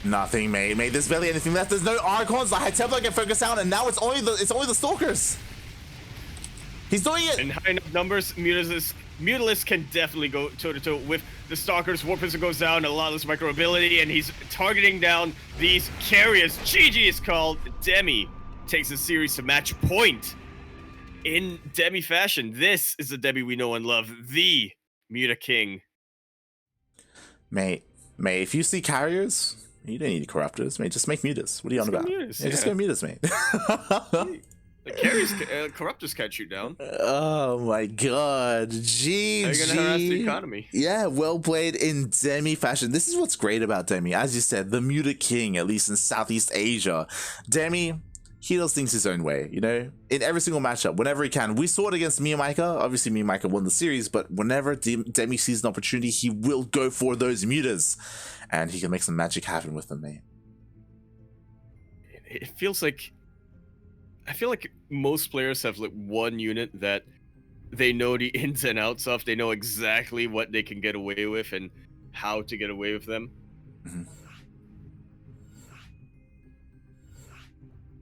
Nothing, mate. There's barely anything left. There's no Archons. The High Templar can focus down, and now it's only the Stalkers. He's doing it. In high enough numbers, Mutalisk can definitely go toe-to-toe with the Stalkers. Warp Prison goes down, a lot less micro ability, and he's targeting down these carriers. GG is called. Demi takes the series to match point. In Demi fashion, this is the Demi we know and love, the Muta King. Mate, if you see carriers, you don't need corruptors, mate. Just make mutas. What are you on about? Just go mutas, mate. The carriers, corruptors can't shoot down. Oh my god, GG. How are you gonna harass the economy? Yeah, well played in Demi fashion. This is what's great about Demi. As you said, the Muta King, at least in Southeast Asia. Demi, he does things his own way, you know? In every single matchup, whenever he can. We saw it against Miyamika. Obviously, Miyamika won the series, but whenever Demi sees an opportunity, he will go for those mutas. And he can make some magic happen with them, mate. It feels like... I feel like most players have like one unit that they know the ins and outs of. They know exactly what they can get away with and how to get away with them.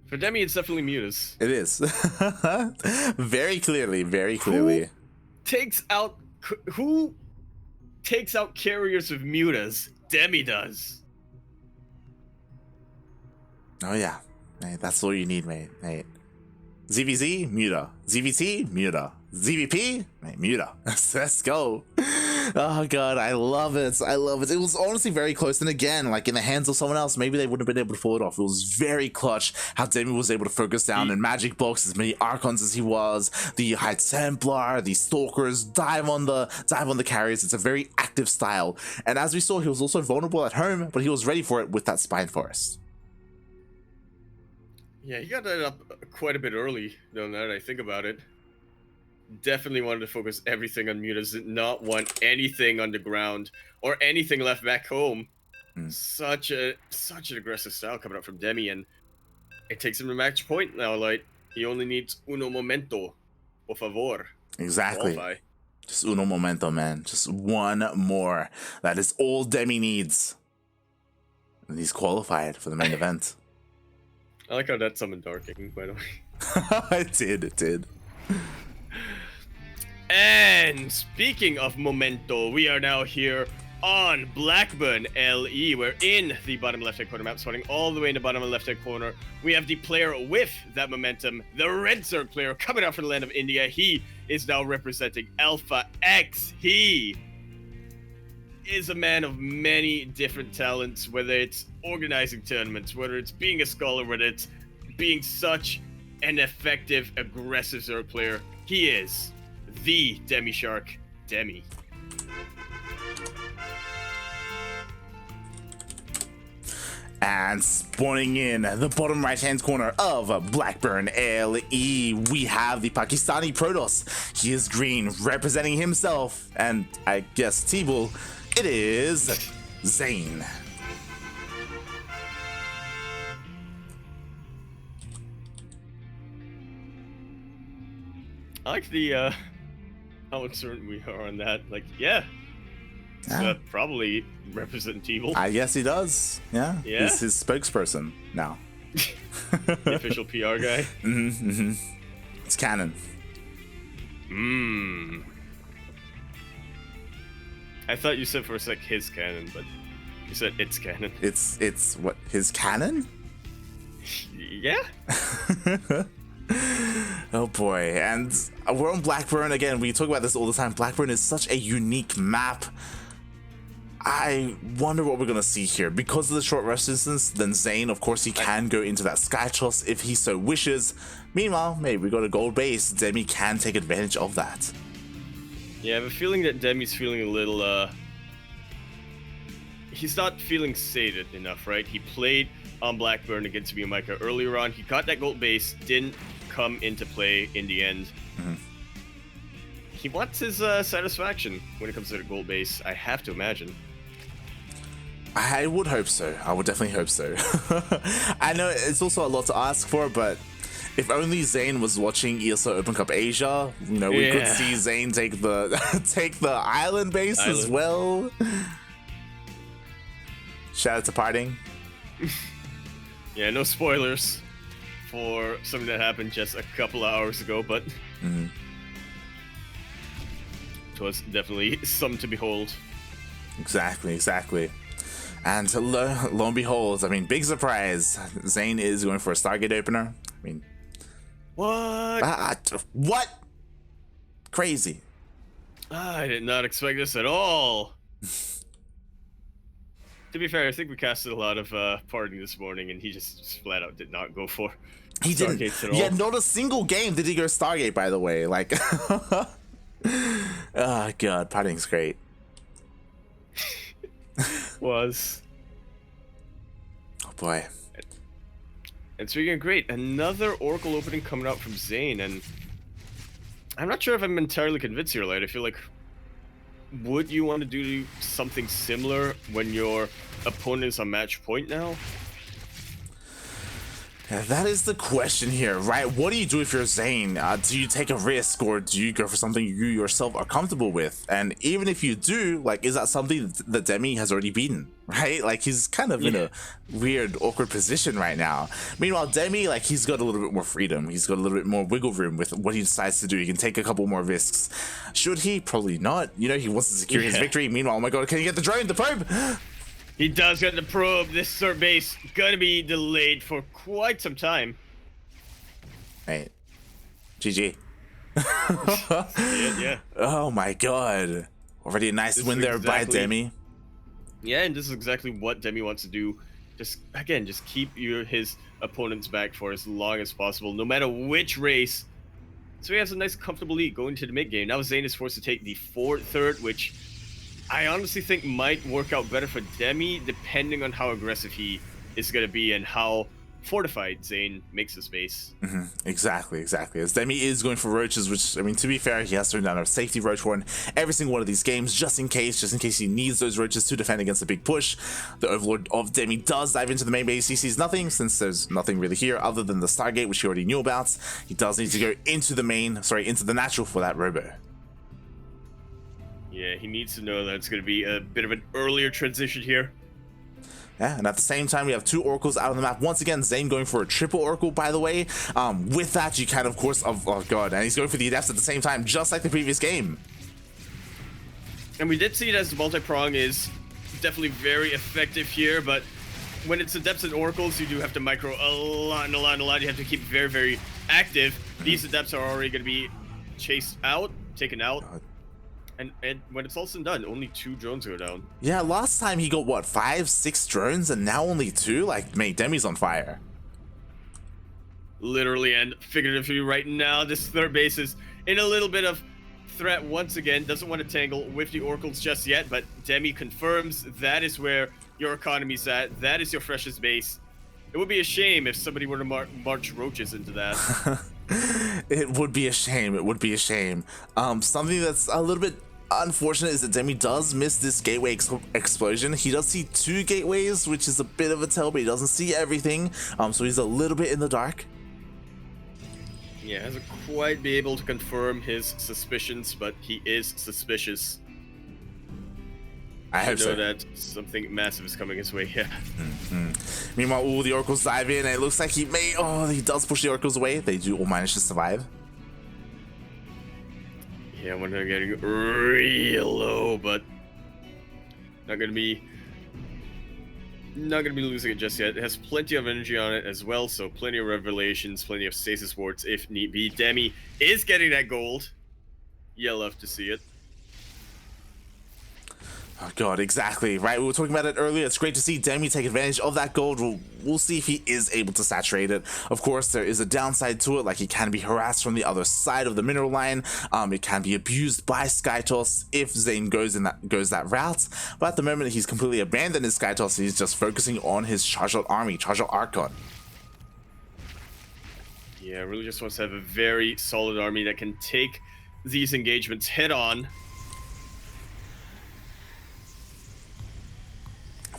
For Demi, it's definitely mutas. It is. Very clearly. Who takes out carriers with mutas? Demi does. Oh yeah. Mate, that's all you need, mate. ZVZ, Muta. ZVT, Muta. ZVP, mate, Muta. Let's go. Oh god, I love it. It was honestly very close. And again, like in the hands of someone else, maybe they wouldn't have been able to pull it off. It was very clutch how Demi was able to focus down and Magic Box as many Archons as he was. The High Templar, the Stalkers, dive on the carriers. It's a very active style. And as we saw, he was also vulnerable at home, but he was ready for it with that Spine Forest. Yeah, he got that up quite a bit early, though, now that I think about it. Definitely wanted to focus everything on mutas, did not want anything on the ground or anything left back home. Such an aggressive style coming up from Demi, and it takes him to match point now. Like, he only needs uno momento, por favor. Exactly. Qualify. Just uno momento, man. Just one more. That is all Demi needs. And he's qualified for the main event. I like how that summoned Darking, by the way. It did. And speaking of Memento, we are now here on Blackburn LE. We're in the bottom left-hand corner map, starting all the way in the bottom left-hand corner. We have the player with that momentum, the Red Zerg player coming out from the land of India. He is now representing Alpha X. He is a man of many different talents, whether it's organizing tournaments, whether it's being a scholar, whether it's being such an effective, aggressive Zerg player. He is the Demi Shark, Demi. And spawning in the bottom right-hand corner of Blackburn LE, we have the Pakistani Protoss. He is green, representing himself, and I guess T-Bull. It is ZAiN. I like the how uncertain we are on that. Like, yeah, it's probably Representative Evil. I guess he does. Yeah. Yeah. He's his spokesperson now. The official PR guy. It's canon. I thought you said for a sec his canon, but you said it's canon. It's what, his canon? Yeah. Oh boy, and we're on Blackburn again. We talk about this all the time. Blackburn is such a unique map. I wonder what we're gonna see here. Because of the short rest distance, then ZAiN, of course, he can go into that sky toss if he so wishes. Meanwhile, maybe we got a gold base. Demi can take advantage of that. Yeah, I have a feeling that Demi's feeling a little, he's not feeling sated enough, right? He played on Blackburn against Micah earlier on. He got that gold base, didn't come into play in the end. He wants his satisfaction when it comes to the gold base, I have to imagine. I would hope so. I would definitely hope so. I know it's also a lot to ask for, but if only ZAiN was watching ESL Open Cup Asia, you know, we could see ZAiN take the take the island base as well. Shout out to Parting. Yeah, no spoilers for something that happened just a couple of hours ago, but it was definitely something to behold. Exactly. And lo and behold, I mean, big surprise, ZAiN is going for a Stargate opener. I mean, what? Crazy. I did not expect this at all. To be fair, I think we casted a lot of Party this morning, and he just flat out did not go for Stargates at all. Yeah, not a single game did he go Stargate, by the way. Like, oh god, Party's great. Was. Oh boy. And speaking of great, another Oracle opening coming out from ZAiN, and I'm not sure if I'm entirely convinced here, Light. I feel like, would you want to do something similar when your opponent is on match point now? Yeah, that is the question here, right? What do you do if you're ZAiN? Do you take a risk, or do you go for something you yourself are comfortable with? And even if you do, like, is that something that Demi has already beaten, right? Like, he's kind of in a weird, awkward position right now. Meanwhile, Demi, like, he's got a little bit more freedom. He's got a little bit more wiggle room with what he decides to do. He can take a couple more risks. Should he? Probably not. You know, he wants to secure his victory. Meanwhile, oh my god, can he get the drone, the probe? He does get the probe. This third base gonna be delayed for quite some time. Right. GG. Yeah. Oh my god. Already a nice win there by Demi. Yeah, and this is exactly what Demi wants to do. Just keep his opponents back for as long as possible, no matter which race. So he has a nice comfortable lead going to the mid game. Now ZAiN is forced to take the third, which I honestly think might work out better for Demi, depending on how aggressive he is going to be and how fortified ZAiN makes his base. Exactly. As Demi is going for roaches, which, I mean, to be fair, he has turned down a safety roach for every single one of these games, just in case he needs those roaches to defend against a big push. The Overlord of Demi does dive into the main base. He sees nothing, since there's nothing really here other than the Stargate, which he already knew about. He does need to go into the natural for that robo. Yeah, he needs to know that it's going to be a bit of an earlier transition here. Yeah, and at the same time, we have two Oracles out on the map. Once again, ZAiN going for a triple Oracle, by the way. With that, you can, of course, oh god, and he's going for the Adepts at the same time, just like the previous game. And we did see it as the multi-prong is definitely very effective here, but when it's Adepts and Oracles, you do have to micro a lot. You have to keep very, very active. These Adepts are already going to be taken out. And when it's all said and done, only 2 drones go down. Yeah, last time he got, what, 5, 6 drones, and now only 2? Like, mate, Demi's on fire. Literally and figuratively right now, this third base is in a little bit of threat once again. Doesn't want to tangle with the Oracles just yet, but Demi confirms that is where your economy's at. That is your freshest base. It would be a shame if somebody were to march roaches into that. It would be a shame. Something that's a little bit unfortunate is that Demi does miss this gateway explosion. He does see 2 gateways, which is a bit of a tell, but he doesn't see everything. So he's a little bit in the dark. Yeah, hasn't quite be able to confirm his suspicions, but he is suspicious. I hope so. Know that something massive is coming his way. Yeah. Meanwhile, all the oracles dive in, and it looks like he may. Oh, he does push the oracles away. They do all manage to survive. Yeah, when they're getting real low, but not gonna be losing it just yet. It has plenty of energy on it as well, so plenty of revelations, plenty of stasis wards if need be. Demi is getting that gold. Yeah, love to see it. Oh god, exactly, right? We were talking about it earlier. It's great to see Demi take advantage of that gold. We'll see if he is able to saturate it. Of course, there is a downside to it, like he can be harassed from the other side of the mineral line. It can be abused by Skytoss if ZAiN goes that route. But at the moment, he's completely abandoned his Skytoss. He's just focusing on his charged out army, charged out Archon. Yeah, really just wants to have a very solid army that can take these engagements head on.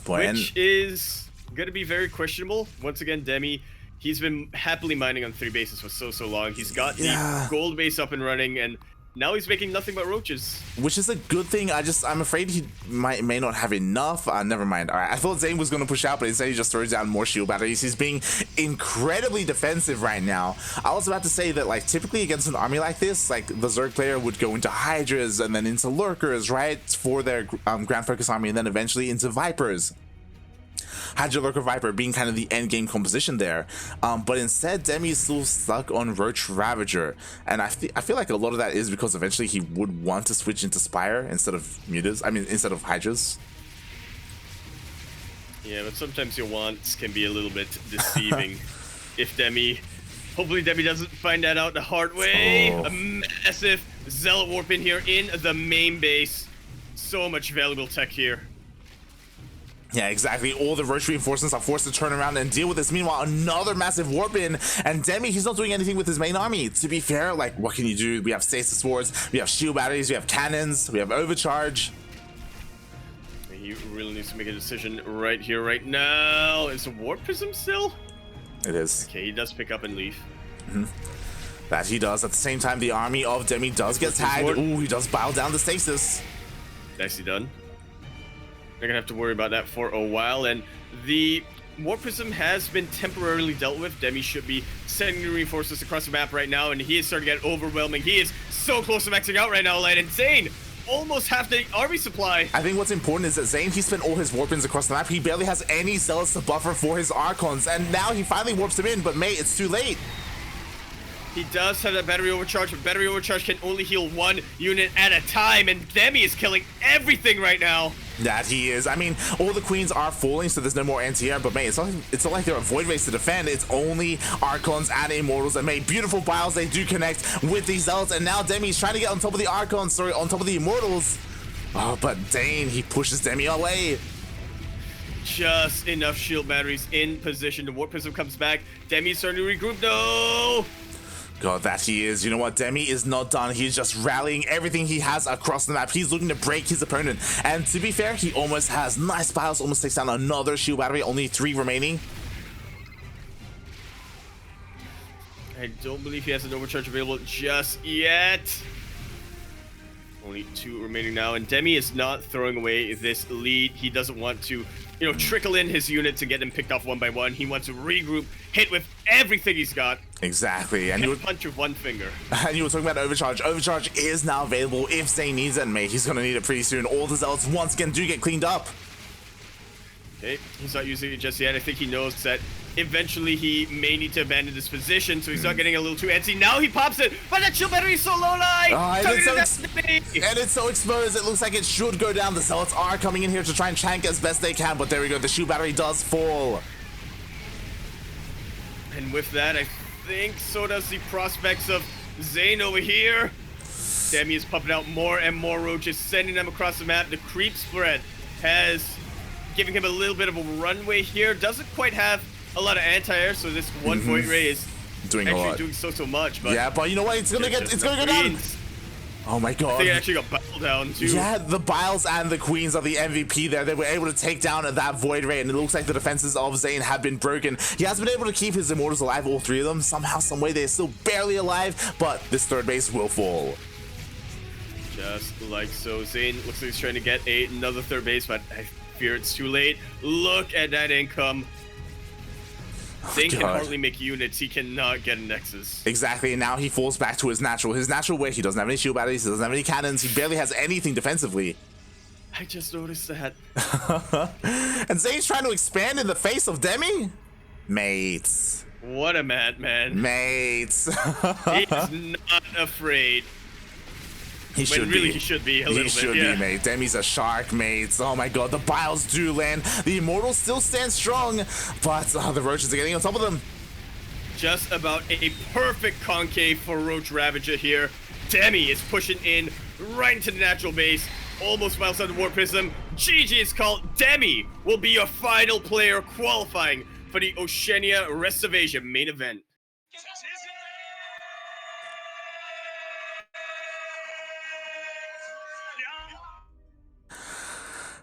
Which is going to be very questionable. Once again, Demi, he's been happily mining on 3 bases for so long. He's got the gold base up and running, and now he's making nothing but roaches. Which is a good thing. I'm afraid he may not have enough. Never mind. All right, I thought ZAiN was going to push out, but instead he just throws down more shield batteries. He's being incredibly defensive right now. I was about to say that, like, typically against an army like this, like, the Zerg player would go into Hydras and then into Lurkers, right, for their Grand Focus army, and then eventually into Vipers. Hydra, Lurker, Viper being kind of the end game composition there, but instead Demi is still stuck on Roach Ravager, and I feel like a lot of that is because eventually he would want to switch into Spire instead of Mutas. I mean, instead of Hydras. Yeah, but sometimes your wants can be a little bit deceiving. Hopefully Demi doesn't find that out the hard way. A massive Zealot Warp in here in the main base. So much valuable tech here. Yeah, exactly. All the Roach reinforcements are forced to turn around and deal with this. Meanwhile, another massive warp in, and Demi, he's not doing anything with his main army. To be fair, like, what can you do? We have stasis swords, we have shield batteries, we have cannons, we have overcharge. He really needs to make a decision right here, right now. Is a warp prism still? It is. Okay, he does pick up and leave. That he does. At the same time, the army of Demi does get tagged. Ooh, he does bow down the stasis. Nicely done. They're gonna have to worry about that for a while, and the Warp Prism has been temporarily dealt with. Demi should be sending reinforcements across the map right now, and he is starting to get overwhelming. He is so close to maxing out right now, Light, and ZAiN almost half the army supply. I think what's important is that ZAiN, he spent all his warp-ins across the map. He barely has any zealots to buffer for his Archons, and now he finally warps them in, but mate, it's too late. He does have that battery overcharge, but battery overcharge can only heal 1 unit at a time, and Demi is killing everything right now. That he is. I mean, all the queens are falling, so there's no more anti-air, but mate, it's not like they're a void race to defend. It's only Archons and Immortals, and mate, beautiful biles, they do connect with these Zealots, and now Demi's trying to get on top of the Archons, sorry, on top of the Immortals. Oh, but ZAiN, he pushes Demi away. Just enough shield batteries in position. The Warp Prism comes back. Demi's starting to regroup. No! God, that he is. You know what? Demi is not done. He's just rallying everything he has across the map. He's looking to break his opponent. And to be fair, he almost has nice biles, almost takes down another shield battery. Only 3 remaining. I don't believe he has an overcharge available just yet. Only 2 remaining now, and Demi is not throwing away this lead. He doesn't want to, trickle in his units and get them picked off one by one. He wants to regroup, hit with everything he's got. Exactly, and you punch with 1 finger. And you were talking about overcharge. Overcharge is now available if ZAiN needs it, and mate, he's gonna need it pretty soon. All the zealots once again do get cleaned up. Okay, he's not using it just yet. I think he knows that eventually he may need to abandon this position, so he's not getting a little too antsy. Now he pops it, but that shield battery is so low, Light! And it's so exposed, it looks like it should go down. The zealots are coming in here to try and tank as best they can, but there we go, the shield battery does fall. And with that, I think so does the prospects of ZAiN over here. Demi is pumping out more and more roaches, sending them across the map. The creep spread has given him a little bit of a runway here. Doesn't quite have a lot of anti-air, so this 1 void ray is doing actually doing so much. But yeah, but you know what? It's gonna go down. Oh my I god. think it actually got battled down too. Yeah, the Biles and the Queens are the MVP there. They were able to take down that Void Ray, and it looks like the defenses of ZAiN have been broken. He has been able to keep his Immortals alive, all three of them. Somehow, someway, they're still barely alive, but this third base will fall. Just like so. ZAiN looks like he's trying to get another third base, but I fear it's too late. Look at that income. ZAiN can hardly make units. He cannot get a Nexus. Exactly, and now he falls back to his natural way. He doesn't have any shield batteries, he doesn't have any cannons, he barely has anything defensively. I just noticed that. And ZAiN's trying to expand in the face of Demi? Mates. What a madman. Mates. He's not afraid. He should really be. He should be a little bit. He should be, mate. Demi's a shark, mates. Oh my god, the Biles do land. The Immortals still stand strong, but the Roaches are getting on top of them. Just about a perfect concave for Roach Ravager here. Demi is pushing in right into the natural base. Almost miles out the Warp Prism. GG is called. Demi will be your final player qualifying for the Oceania Rest of Asia main event.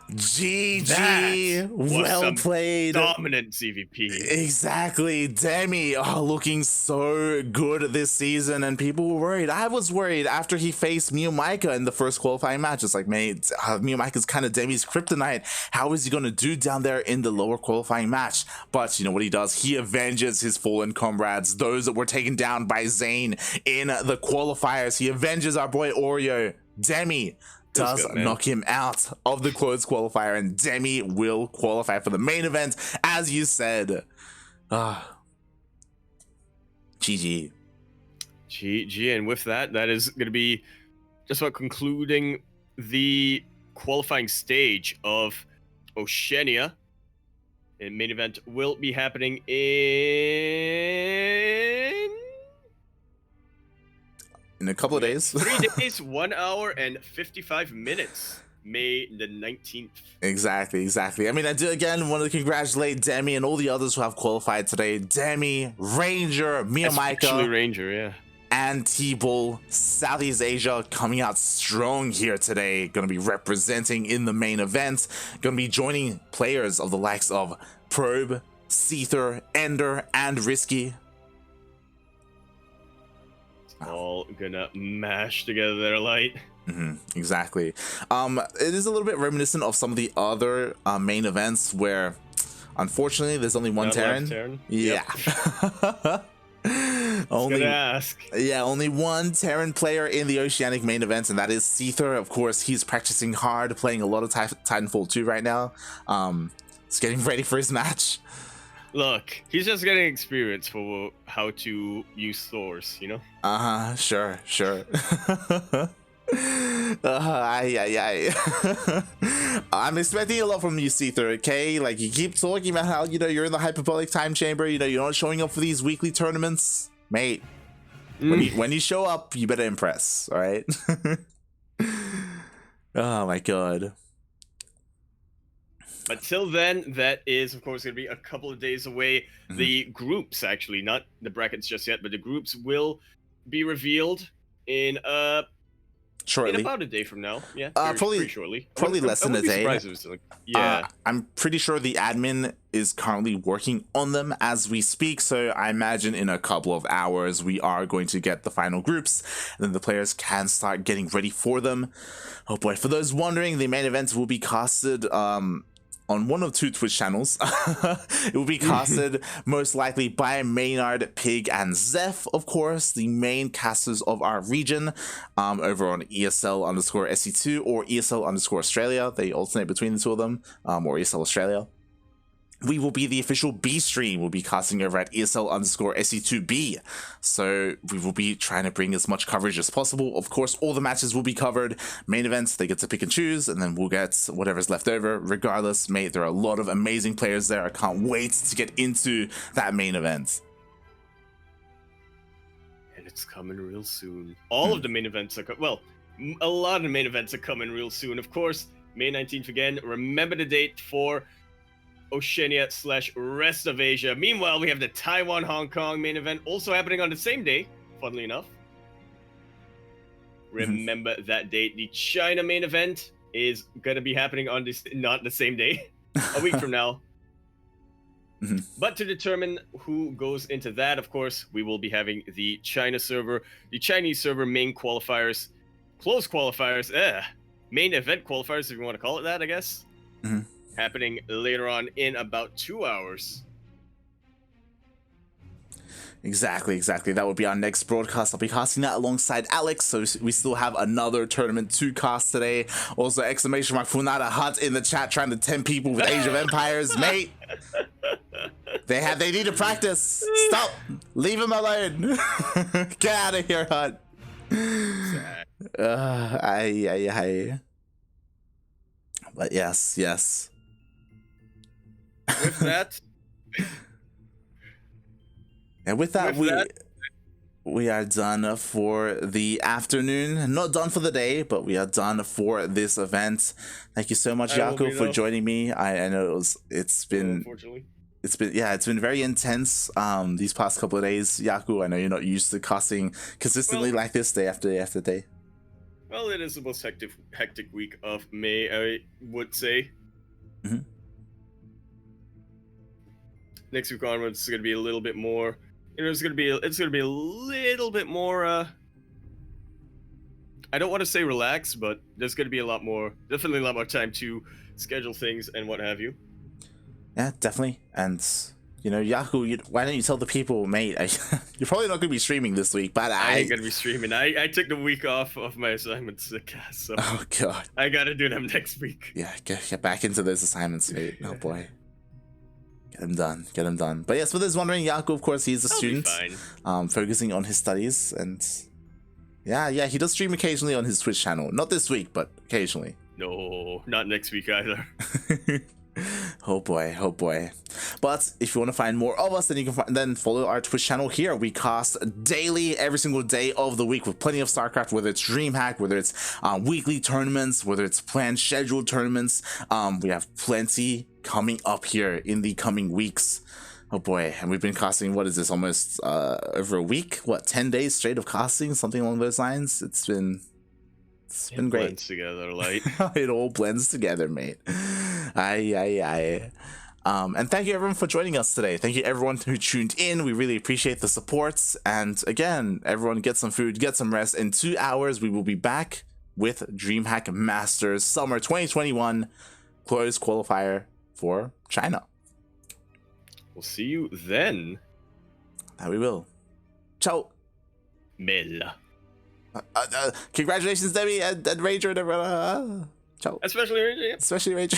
GG, well played. Dominant CVP. Exactly. Demi looking so good this season, and people were worried. I was worried after he faced Miyamika in the first qualifying match. It's like, mate, Miyamika's kind of Demi's kryptonite. How is he going to do down there in the lower qualifying match? But you know what he does? He avenges his fallen comrades, those that were taken down by ZAiN in the qualifiers. He avenges our boy Oreo. Demi does knock him out of the closed qualifier, and Demi will qualify for the main event, as you said. GG. GG, and with that, that is going to be just about concluding the qualifying stage of Oceania. And main event will be happening in a couple of days. 3 days, 1 hour and 55 minutes. May the 19th. Exactly. I mean, I do again want to congratulate Demi and all the others who have qualified today. Demi, Ranger, Miyamika, especially Ranger, yeah, and T-Bull. Southeast Asia coming out strong here today. Going to be representing in the main event. Going to be joining players of the likes of Probe, Seether, Ender, and Risky. All gonna mash together their light. Exactly. It is a little bit reminiscent of some of the other main events where, unfortunately, there's only one Terran. Yeah. Yep. Only one Terran player in the Oceanic main event, and that is Seether. Of course, he's practicing hard, playing a lot of Titanfall 2 right now. He's getting ready for his match. Look, he's just getting experience for how to use Thors, you know? Sure. I'm expecting a lot from you, Seether, okay? Like, you keep talking about how, you know, you're in the hyperbolic time chamber, you know, you're not showing up for these weekly tournaments. Mate, when you show up, you better impress, alright? Oh my god. But till then, that is, of course, going to be a couple of days away. The groups, actually, not the brackets just yet, but the groups will be revealed in shortly. In about a day from now. Yeah, pretty shortly. Probably less than a day. Yeah. I'm pretty sure the admin is currently working on them as we speak, so I imagine in a couple of hours we are going to get the final groups, and then the players can start getting ready for them. Oh boy, for those wondering, the main events will be casted on one of two Twitch channels. It will be casted most likely by Maynard, Pig, and Zeph, of course, the main casters of our region, over on ESL_SC2 or ESL_Australia. They alternate between the two of them, or ESL Australia. We will be the official B stream. We'll be casting over at ESL_SC2B. So we will be trying to bring as much coverage as possible. Of course, all the matches will be covered. Main events, they get to pick and choose, and then we'll get whatever's left over. Regardless, mate, there are a lot of amazing players there. I can't wait to get into that main event. And it's coming real soon. All of the main events are a lot of the main events are coming real soon. Of course, May 19th again. Remember the date for Oceania/Rest of Asia. Meanwhile, we have the Taiwan-Hong Kong main event also happening on the same day, funnily enough. Remember that date. The China main event is gonna be happening on this, not the same day, a week from now. But to determine who goes into that, of course, we will be having the China server, the Chinese server main qualifiers, close qualifiers, main event qualifiers, if you want to call it that, I guess. Happening later on in about 2 hours. Exactly. That will be our next broadcast. I'll be casting that alongside Alex, so we still have another tournament to cast today. Also, exclamation mark Funada Hunt in the chat trying to tempt people with Age of Empires, mate. They need to practice. Stop. Leave him alone. Get out of here, Hunt. But yes. With that. And with that, we are done for the afternoon. Not done for the day, but we are done for this event. Thank you so much, Yaku, for joining me. I know it's been very intense these past couple of days. Yaku, I know you're not used to casting consistently like this day after day. Well, it is the most hectic week of May, I would say. Next week onwards, it's gonna be a little bit more. It's gonna be a little bit more. I don't want to say relaxed, but there's gonna be definitely a lot more time to schedule things and what have you. Yeah, definitely. And Yaku, why don't you tell the people, mate? You're probably not gonna be streaming this week, but I ain't gonna be streaming. I took the week off of my assignments, so oh god, I gotta do them next week. Yeah, get back into those assignments, mate. Oh boy. Get him done. But yes, for those wondering, Yaku, of course, he's a student, focusing on his studies, and yeah, he does stream occasionally on his Twitch channel. Not this week, but occasionally. No, not next week either. Oh boy. But if you want to find more of us, then you can follow our Twitch channel here. We cast daily, every single day of the week, with plenty of StarCraft, whether it's DreamHack, whether it's weekly tournaments, whether it's planned scheduled tournaments. We have plenty coming up here in the coming weeks. Oh boy, and we've been casting, what is this, almost over a week? 10 days straight of casting, something along those lines. It's been great. Blends together, like it all blends together, mate. And thank you everyone for joining us today. Thank you everyone who tuned in. We really appreciate the support. And again, everyone, get some food, get some rest. In 2 hours, we will be back with DreamHack Masters Summer 2021 closed qualifier for China. We'll see you then. That we will. Ciao. Mela. Congratulations, Demi and Ranger and everyone. Ciao. Especially Ranger. Especially Ranger.